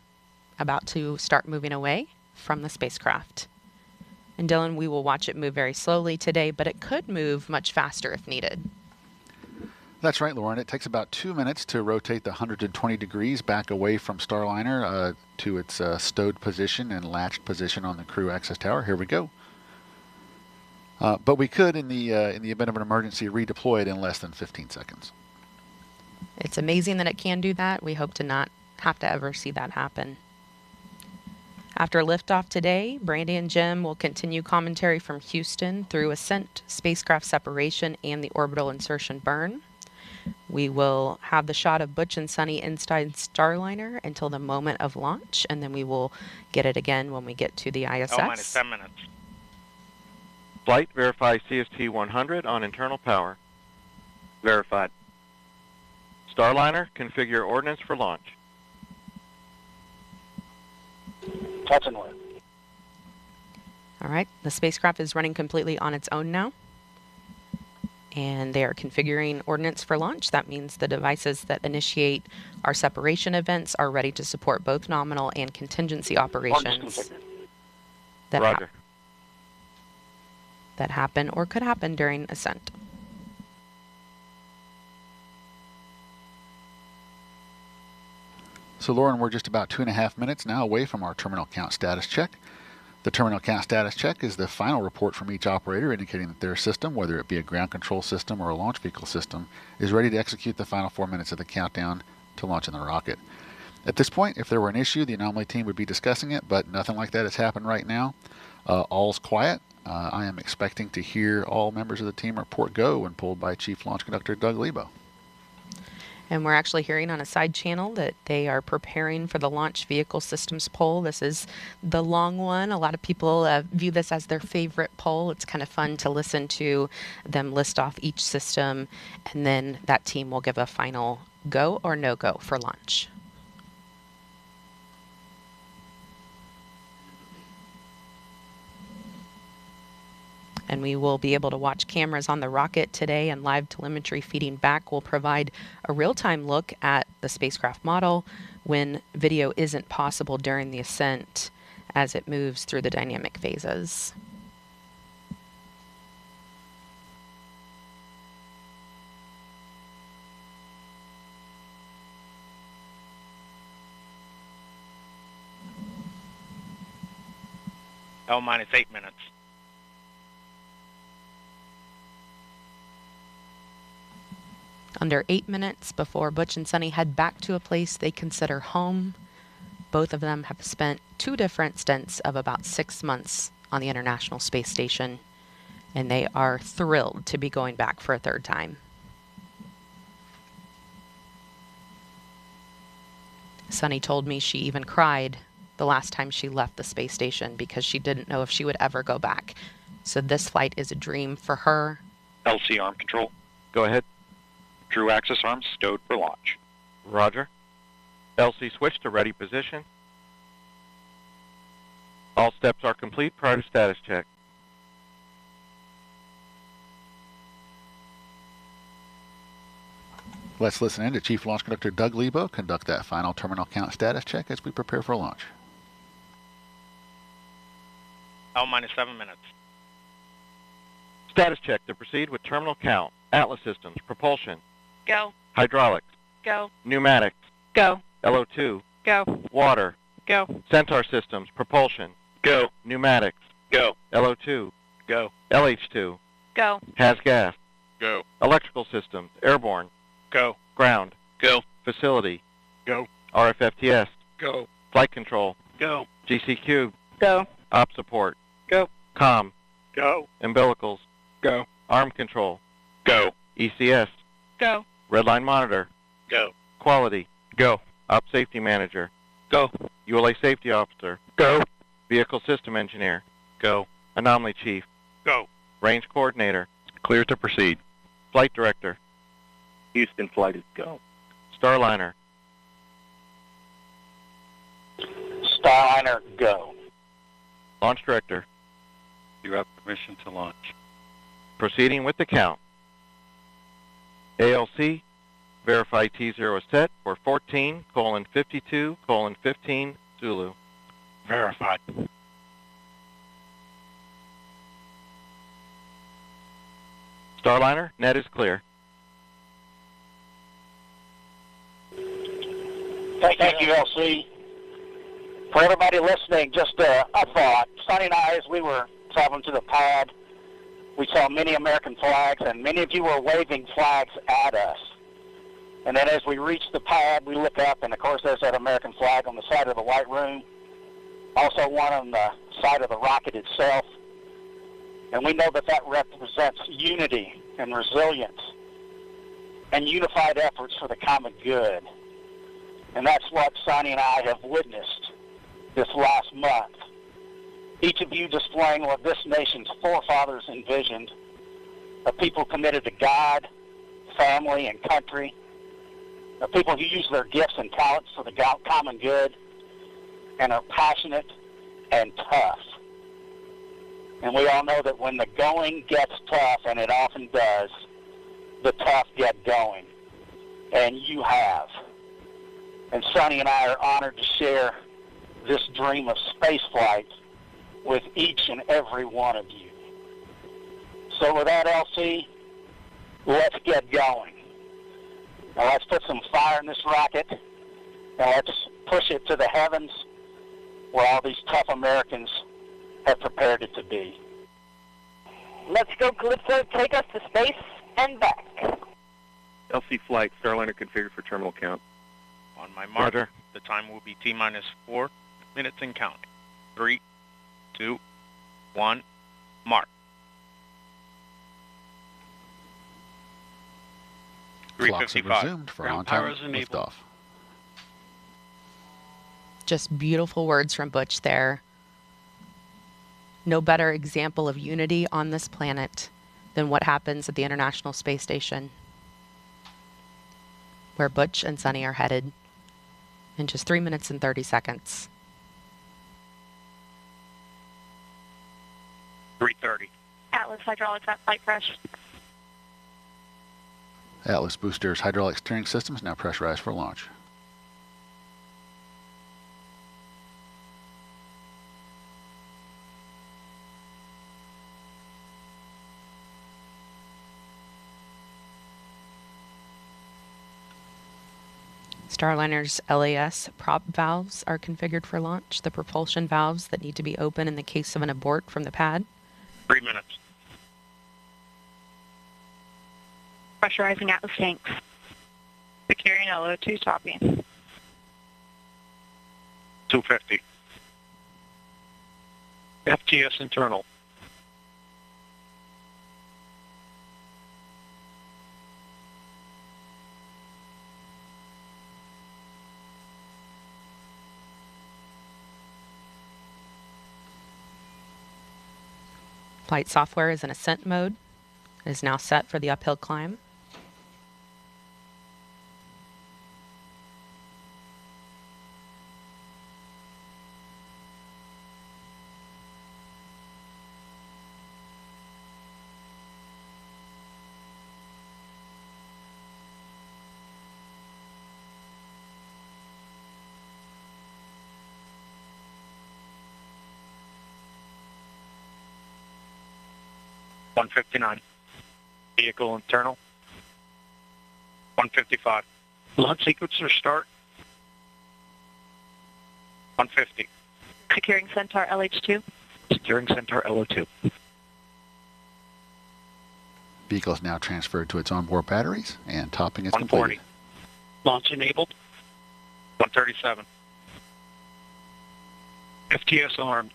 about to start moving away from the spacecraft. And Dylan, we will watch it move very slowly today, but it could move much faster if needed. That's right, Lauren. It takes about 2 minutes to rotate the 120 degrees back away from Starliner to its stowed position and latched position on the crew access tower. Here we go. But we could, in the event of an emergency, redeploy it in less than 15 seconds. It's amazing that it can do that. We hope to not have to ever see that happen. After liftoff today, Brandy and Jim will continue commentary from Houston through ascent, spacecraft separation, and the orbital insertion burn. We will have the shot of Butch and Suni inside Starliner until the moment of launch, and then we will get it again when we get to the ISS. minus 10 minutes. Flight, verify CFT 100 on internal power. Verified. Starliner, configure ordnance for launch. Touch and wait. All right, the spacecraft is running completely on its own now. And they are configuring ordnance for launch. That means the devices that initiate our separation events are ready to support both nominal and contingency operations that happen or could happen during ascent. So, Lauren, we're just about 2.5 minutes now away from our terminal count status check. The terminal count status check is the final report from each operator indicating that their system, whether it be a ground control system or a launch vehicle system, is ready to execute the final 4 minutes of the countdown to launching the rocket. At this point, if there were an issue, the anomaly team would be discussing it, but nothing like that has happened right now. All's quiet. I am expecting to hear all members of the team report go when pulled by Chief Launch Conductor Doug Lebo. And we're actually hearing on a side channel that they are preparing for the launch vehicle systems poll. This is the long one. A lot of people view this as their favorite poll. It's kind of fun to listen to them list off each system, and then that team will give a final go or no go for launch. And we will be able to watch cameras on the rocket today, and live telemetry feeding back will provide a real-time look at the spacecraft model when video isn't possible during the ascent as it moves through the dynamic phases. minus 8 minutes. Under 8 minutes before Butch and Suni head back to a place they consider home. Both of them have spent 2 different stints of about 6 months on the International Space Station, and they are thrilled to be going back for a 3rd time. Suni told me she even cried the last time she left the space station because she didn't know if she would ever go back. So this flight is a dream for her. LC arm control. Go ahead. Crew access arms stowed for launch. Roger. LC switch to ready position. All steps are complete prior to status check. Let's listen in to Chief Launch Conductor Doug Lebo conduct that final terminal count status check as we prepare for launch. L-minus 7 minutes. Status check to proceed with terminal count. Atlas systems, propulsion, Go. hydraulics, Go. pneumatics, Go. LO2, Go. water, Go. Centaur systems, propulsion, Go. pneumatics, Go. LO2, Go. LH2, Go. has gas, Go. electrical systems, airborne, Go. ground, Go. facility, Go. RFFTS, Go. flight control, Go. GCQ, Go. op support, Go. comm, Go. umbilicals, Go. arm control, Go. ECS, Go. redline monitor, Go. quality, Go. op safety manager, Go. ULA safety officer, Go. vehicle system engineer, Go. anomaly chief, Go. range coordinator, Clear to proceed. flight director, Houston flight is go. Starliner, Starliner, go. launch director, You have permission to launch. proceeding with the count. ALC, verify T0 is set for 14:52:15 Zulu. Verified. Starliner, net is clear. Thank you, LC. For everybody listening, just a thought. Sonny and I, as we were traveling to the pad, we saw many American flags, and many of you were waving flags at us. And then as we reached the pad, we look up, and of course there's that American flag on the side of the White Room, also one on the side of the rocket itself. And we know that that represents unity and resilience and unified efforts for the common good. And that's what Sonny and I have witnessed this last month. Each of you displaying what this nation's forefathers envisioned, a people committed to God, family, and country, a people who use their gifts and talents for the common good, and are passionate and tough. And we all know that when the going gets tough, and it often does, the tough get going. And you have. And Sonny and I are honored to share this dream of spaceflight with each and every one of you. So with that, LC, let's get going. Now let's put some fire in this rocket, and let's push it to the heavens where all these tough Americans have prepared it to be. Let's go, Calypso. Take us to space and back. LC flight, Starliner configured for terminal count. On my mark, Roger. the time will be T-minus 4 minutes and counting. 3, 2, 1, mark. Clocks have 3:55. resumed for Ground on-time power is enabled. liftoff. Just beautiful words from Butch there. No better example of unity on this planet than what happens at the International Space Station, where Butch and Sonny are headed in just 3 minutes and 30 seconds. 3:30. Atlas hydraulics at flight crash. Atlas boosters hydraulic steering systems now pressurized for launch. Starliner's LAS prop valves are configured for launch, the propulsion valves that need to be open in the case of an abort from the pad. 3 minutes. Pressurizing Atlas tanks. Securing LO2 topping. 250. FTS internal. Flight software is in ascent mode. It is now set for the uphill climb. 159. Vehicle internal. 155. Launch sequencer start. 150. Securing Centaur LH2. Securing Centaur LO2. Vehicle is now transferred to its onboard batteries, and topping is 140. completed. Launch enabled. 137. FTS armed.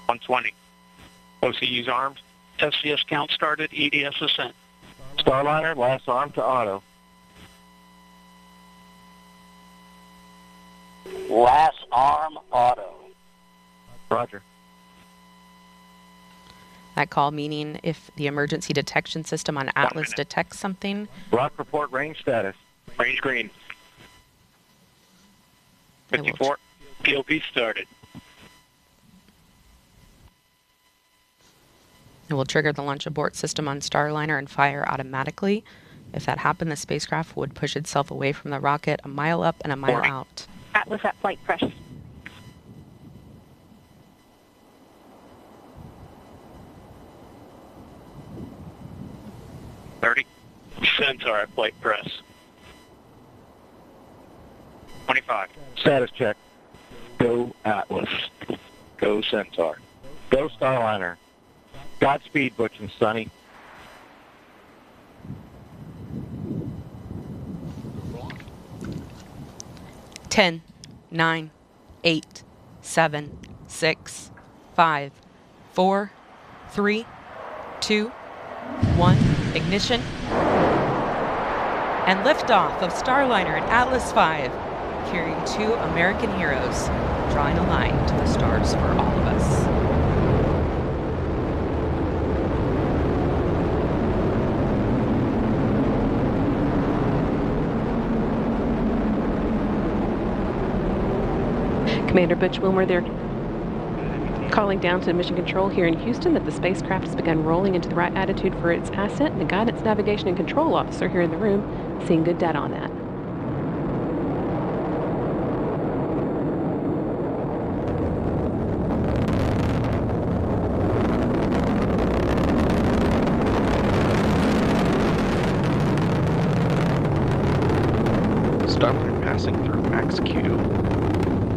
$120. OCU's armed. SCS count started. EDS ascent. Starliner, last arm to auto. Last arm auto. Roger. That call meaning if the emergency detection system on Atlas detects something. Rock report range status. Range green. 54. POP started. It will trigger the launch abort system on Starliner and fire automatically. If that happened, the spacecraft would push itself away from the rocket a mile up and a mile out. Atlas at flight press. Centaur at flight press. 25. Status check. Go Atlas. Go Centaur. Go Starliner. Godspeed, Butch and Suni. Ten, 9, 8, 7, 6, 5, 4, 3, 2, 1. Ignition. And liftoff of Starliner and Atlas V, carrying 2 American heroes, drawing a line to the stars for all of us. Commander Butch Wilmore there, calling down to Mission Control here in Houston that the spacecraft has begun rolling into the right attitude for its ascent, and the Guidance, Navigation, and Control Officer here in the room seeing good data on that. Starliner passing through max Q,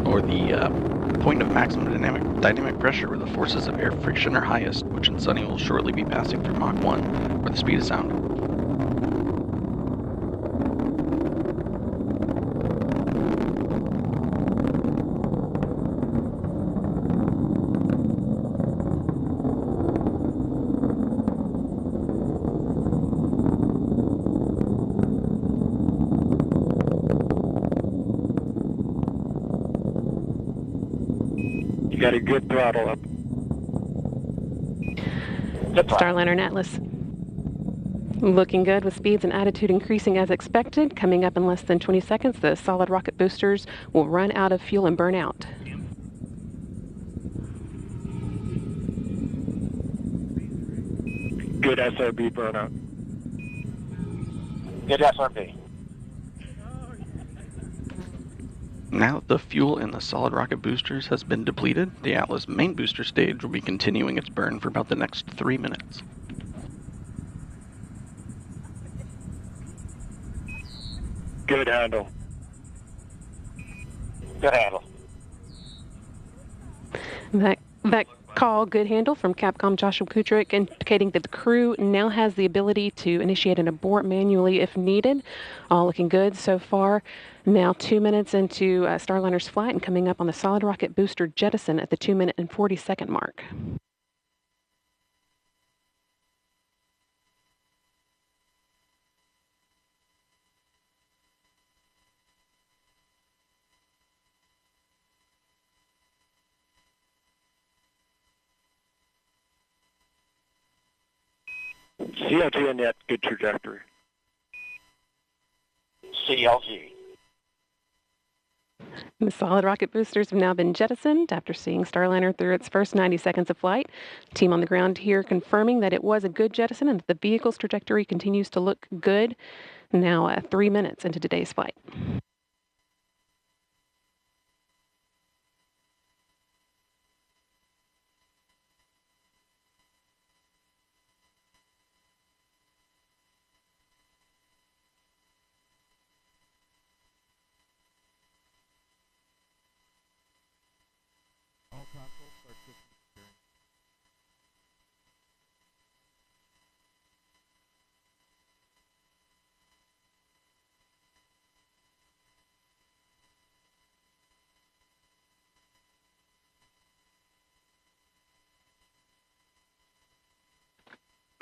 or the point of maximum dynamic pressure where the forces of air friction are highest, which in Suni will shortly be passing through Mach 1, where the speed of sound. You got a good throttle up. Starliner and Atlas looking good with speeds and attitude increasing as expected. Coming up in less than 20 seconds, the solid rocket boosters will run out of fuel and burn out. Good SRB burnout. Good SRB. Now that the fuel in the solid rocket boosters has been depleted, the Atlas main booster stage will be continuing its burn for about the next 3 minutes. Good handle. Good handle. That call, good handle, from Capcom Joshua Kutrick, indicating that the crew now has the ability to initiate an abort manually if needed. All looking good so far. Now 2 minutes into Starliner's flight and coming up on the solid rocket booster jettison at the 2 minute and 40-second mark. CLG and yet good trajectory. CLG. The solid rocket boosters have now been jettisoned after seeing Starliner through its first 90 seconds of flight. Team on the ground here confirming that it was a good jettison and that the vehicle's trajectory continues to look good. Now 3 minutes into today's flight.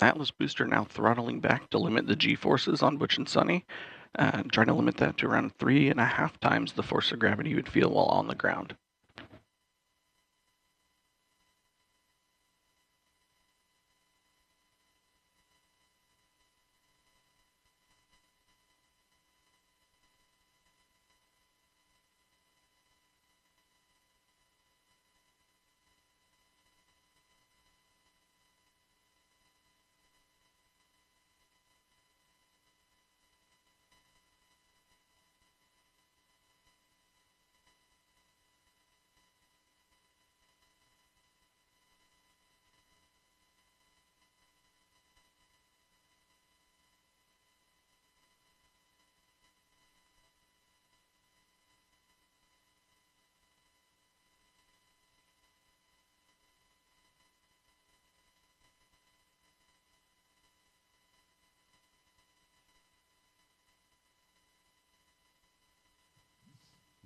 Atlas booster now throttling back to limit the G-forces on Butch and Suni, trying to limit that to around 3.5 times the force of gravity you would feel while on the ground.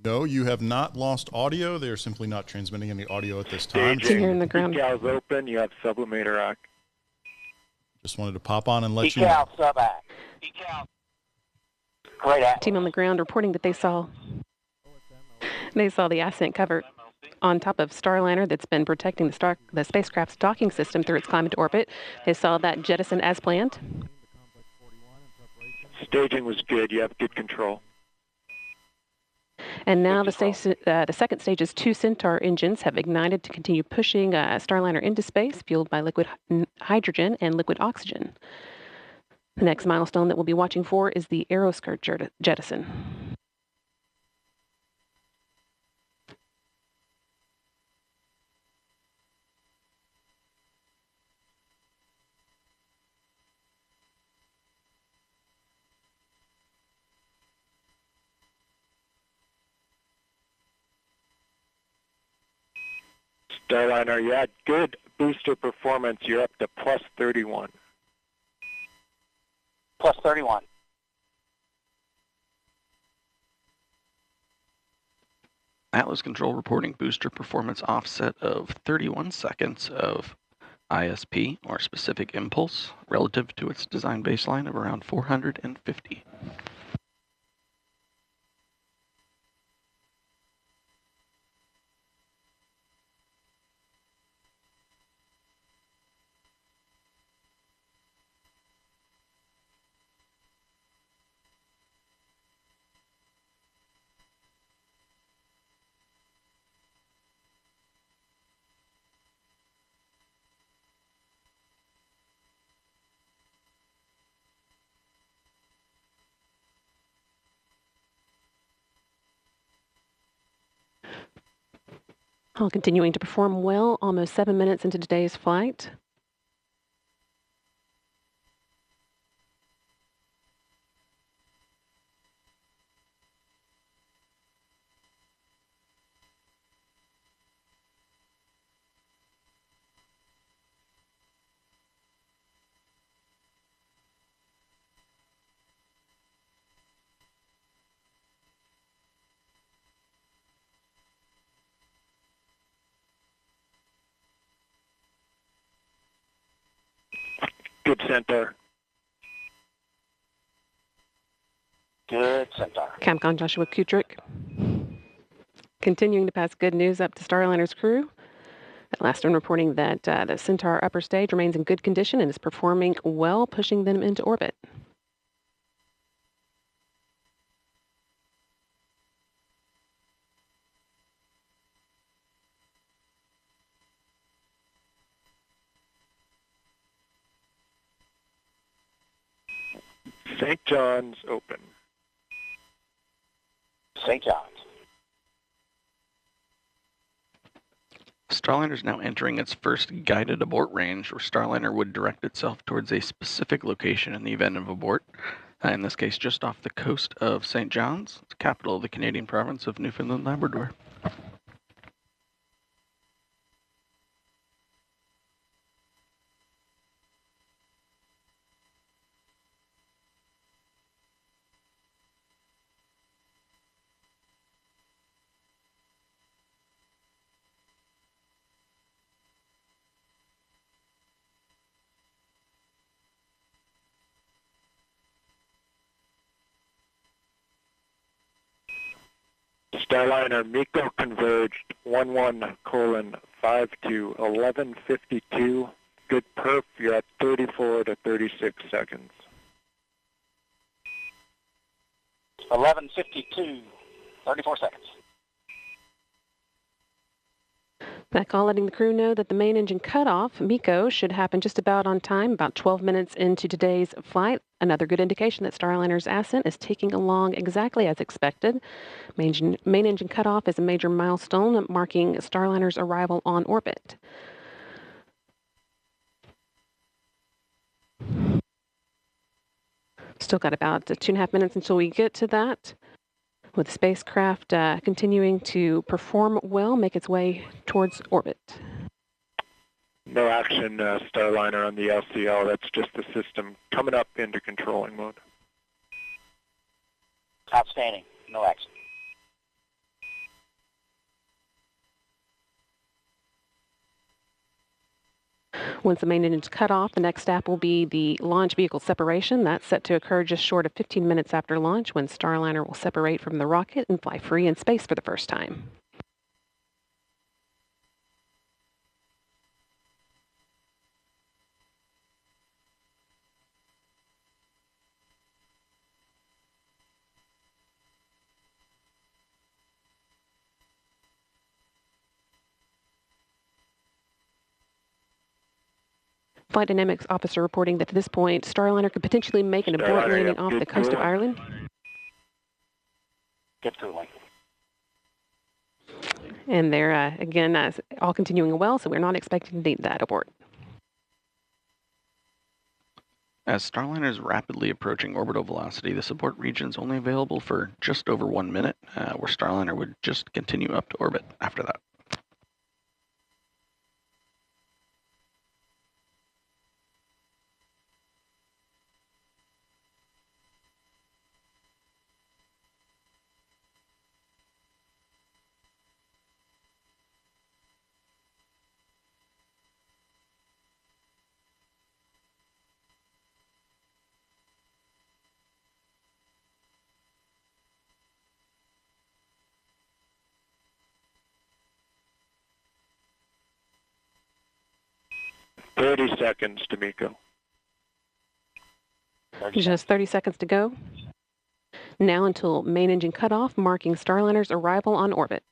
No, you have not lost audio. They are simply not transmitting any audio at this time. Staging. Decals open. You have sublimator rack. Just wanted to pop on and let you Decal, know. sub-act. Decal. Great act. Team on the ground reporting that they saw the ascent cover on top of Starliner that's been protecting the spacecraft's docking system through its climb into orbit. They saw that jettison as planned. Staging was good. You have good control. And now the second stage's 2 Centaur engines have ignited to continue pushing Starliner into space, fueled by liquid hydrogen and liquid oxygen. The next milestone that we'll be watching for is the aeroskirt jettison. Starliner, you had good booster performance. You're up to plus 31. Plus 31. Atlas Control reporting booster performance offset of 31 seconds of ISP, or specific impulse, relative to its design baseline of around 450. All continuing to perform well, almost 7 minutes into today's flight. Good Centaur. Good Centaur. Capcom Joshua Kutrick continuing to pass good news up to Starliner's crew. At last one reporting that the Centaur upper stage remains in good condition and is performing well, pushing them into orbit. St. John's open. St. John's. Starliner is now entering its first guided abort range, where Starliner would direct itself towards a specific location in the event of abort. In this case, just off the coast of St. John's, the capital of the Canadian province of Newfoundland, Labrador. Starliner MECO converged 11:5 to 11:52. Good perf, you're at 34 to 36 seconds. 11:52, 34 seconds. That call letting the crew know that the main engine cutoff, MECO, should happen just about on time, about 12 minutes into today's flight. Another good indication that Starliner's ascent is taking along exactly as expected. Main engine cutoff is a major milestone marking Starliner's arrival on orbit. Still got about 2.5 minutes until we get to that, with the spacecraft continuing to perform well, make its way towards orbit. No action, Starliner, on the LCL. That's just the system coming up into controlling mode. Outstanding. No action. Once the main engine is cut off, the next step will be the launch vehicle separation. That's set to occur just short of 15 minutes after launch, when Starliner will separate from the rocket and fly free in space for the first time. Flight Dynamics officer reporting that at this point, Starliner could potentially make an abort landing off the coast of Ireland. Good cooling. And they're, again, all continuing well, so we're not expecting to need that abort. As Starliner is rapidly approaching orbital velocity, this abort region is only available for just over 1 minute, where Starliner would just continue up to orbit after that. Seconds to MECO. Just 30 seconds to go. Now until main engine cutoff, marking Starliner's arrival on orbit.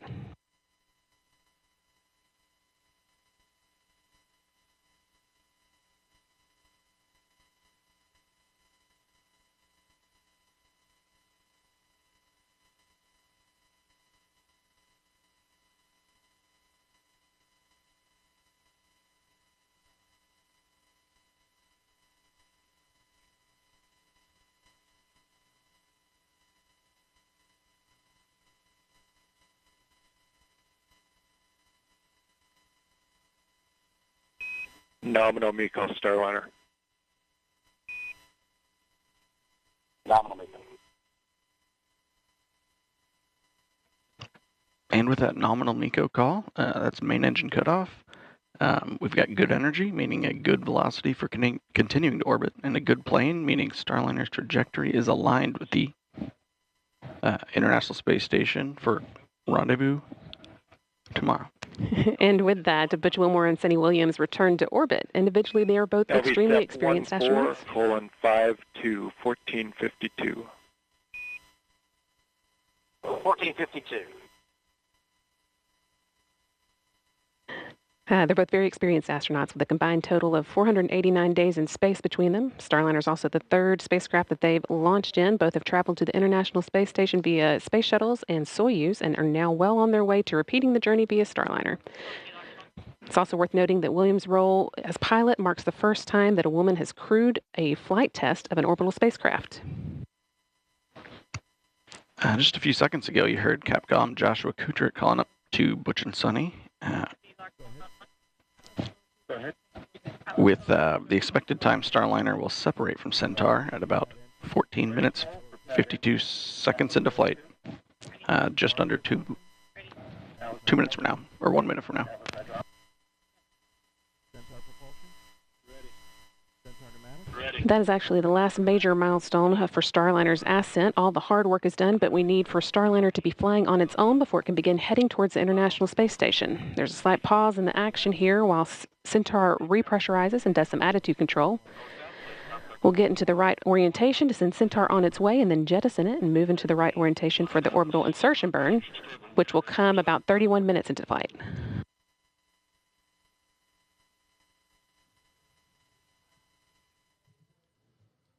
Nominal MECO, Starliner. Nominal MECO. And with that nominal MECO call, that's main engine cutoff. We've got good energy, meaning a good velocity for continuing to orbit, and a good plane, meaning Starliner's trajectory is aligned with the International Space Station for rendezvous tomorrow. And with that, Butch Wilmore and Suni Williams return to orbit. Individually, they are both extremely experienced astronauts. 14:5 to 14:52. 14:52. They're both very experienced astronauts with a combined total of 489 days in space between them. Starliner is also the third spacecraft that they've launched in. Both have traveled to the International Space Station via space shuttles and Soyuz and are now well on their way to repeating the journey via Starliner. It's also worth noting that Williams' role as pilot marks the first time that a woman has crewed a flight test of an orbital spacecraft. Just a few seconds ago, you heard Capcom Joshua Kutrich calling up to Butch and Suni. With the expected time, Starliner will separate from Centaur at about 14 minutes, 52 seconds into flight, just under 2 minutes from now, or 1 minute from now. That is actually the last major milestone for Starliner's ascent. All the hard work is done, but we need for Starliner to be flying on its own before it can begin heading towards the International Space Station. There's a slight pause in the action here while Centaur repressurizes and does some attitude control. We'll get into the right orientation to send Centaur on its way and then jettison it and move into the right orientation for the orbital insertion burn, which will come about 31 minutes into flight.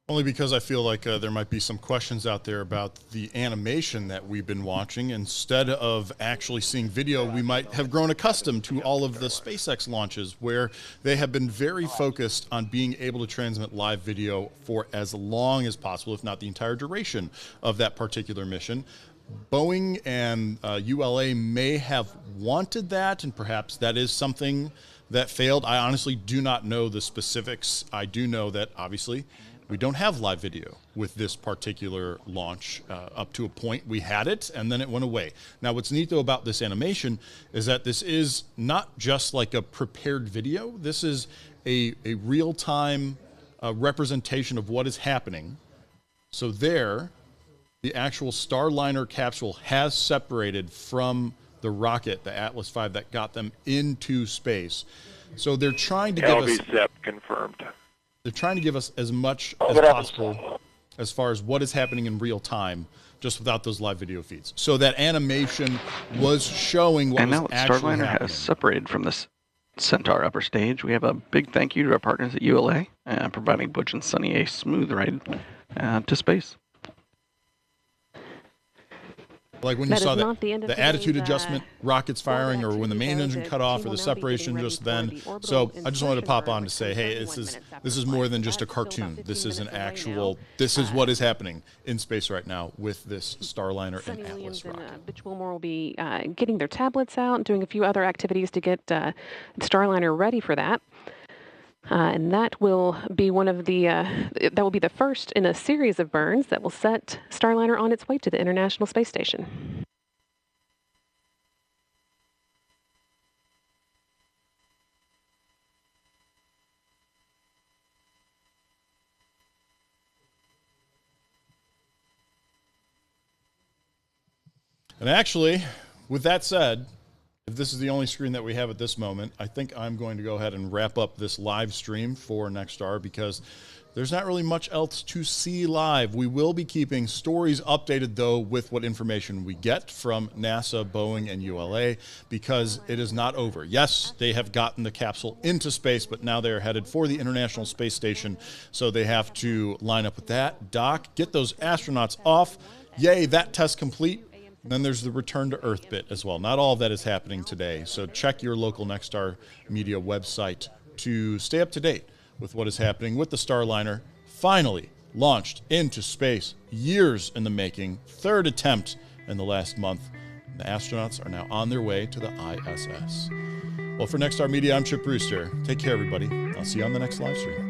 Only because I feel like there might be some questions out there about the animation that we've been watching. Instead of actually seeing video, we might have grown accustomed to all of the SpaceX launches where they have been very focused on being able to transmit live video for as long as possible, if not the entire duration of that particular mission. Boeing and ULA may have wanted that, and perhaps that is something that failed. I honestly do not know the specifics. I do know that, obviously, we don't have live video with this particular launch. Up to a point we had it, and then it went away. Now, what's neat, though, about this animation is that this is not just like a prepared video. This is a real-time representation of what is happening. So there, the actual Starliner capsule has separated from the rocket, the Atlas V, that got them into space. So they're trying to give us... LVCEP confirmed. They're trying to give us as much as possible as far as what is happening in real time, just without those live video feeds. So that animation was showing what was actually happening. And now Starliner has separated from this Centaur upper stage. We have a big thank you to our partners at ULA, providing Butch and Suni a smooth ride to space. Like when you saw the attitude adjustment, rockets firing, or when the main engine cut off, or the separation just then. So I just wanted to pop on to say, hey, this is more than just a cartoon. This is an actual, this is what is happening in space right now with this Starliner and Suni Williams Atlas rocket. and Butch Wilmore will be getting their tablets out and doing a few other activities to get Starliner ready for that. And that will be one of the, that will be the first in a series of burns that will set Starliner on its way to the International Space Station. And actually, with that said, if this is the only screen that we have at this moment, I think I'm going to go ahead and wrap up this live stream for Nexstar because there's not really much else to see live. We will be keeping stories updated, though, with what information we get from NASA, Boeing, and ULA because it is not over. Yes, they have gotten the capsule into space, but now they are headed for the International Space Station, so they have to line up with that. Dock, get those astronauts off. Yay, that test complete. And then there's the return to Earth bit as well. Not all of that is happening today. So check your local Nexstar Media website to stay up to date with what is happening with the Starliner. Finally launched into space, years in the making, third attempt in the last month. The astronauts are now on their way to the ISS. Well, for Nexstar Media, I'm Chip Brewster. Take care, everybody. I'll see you on the next live stream.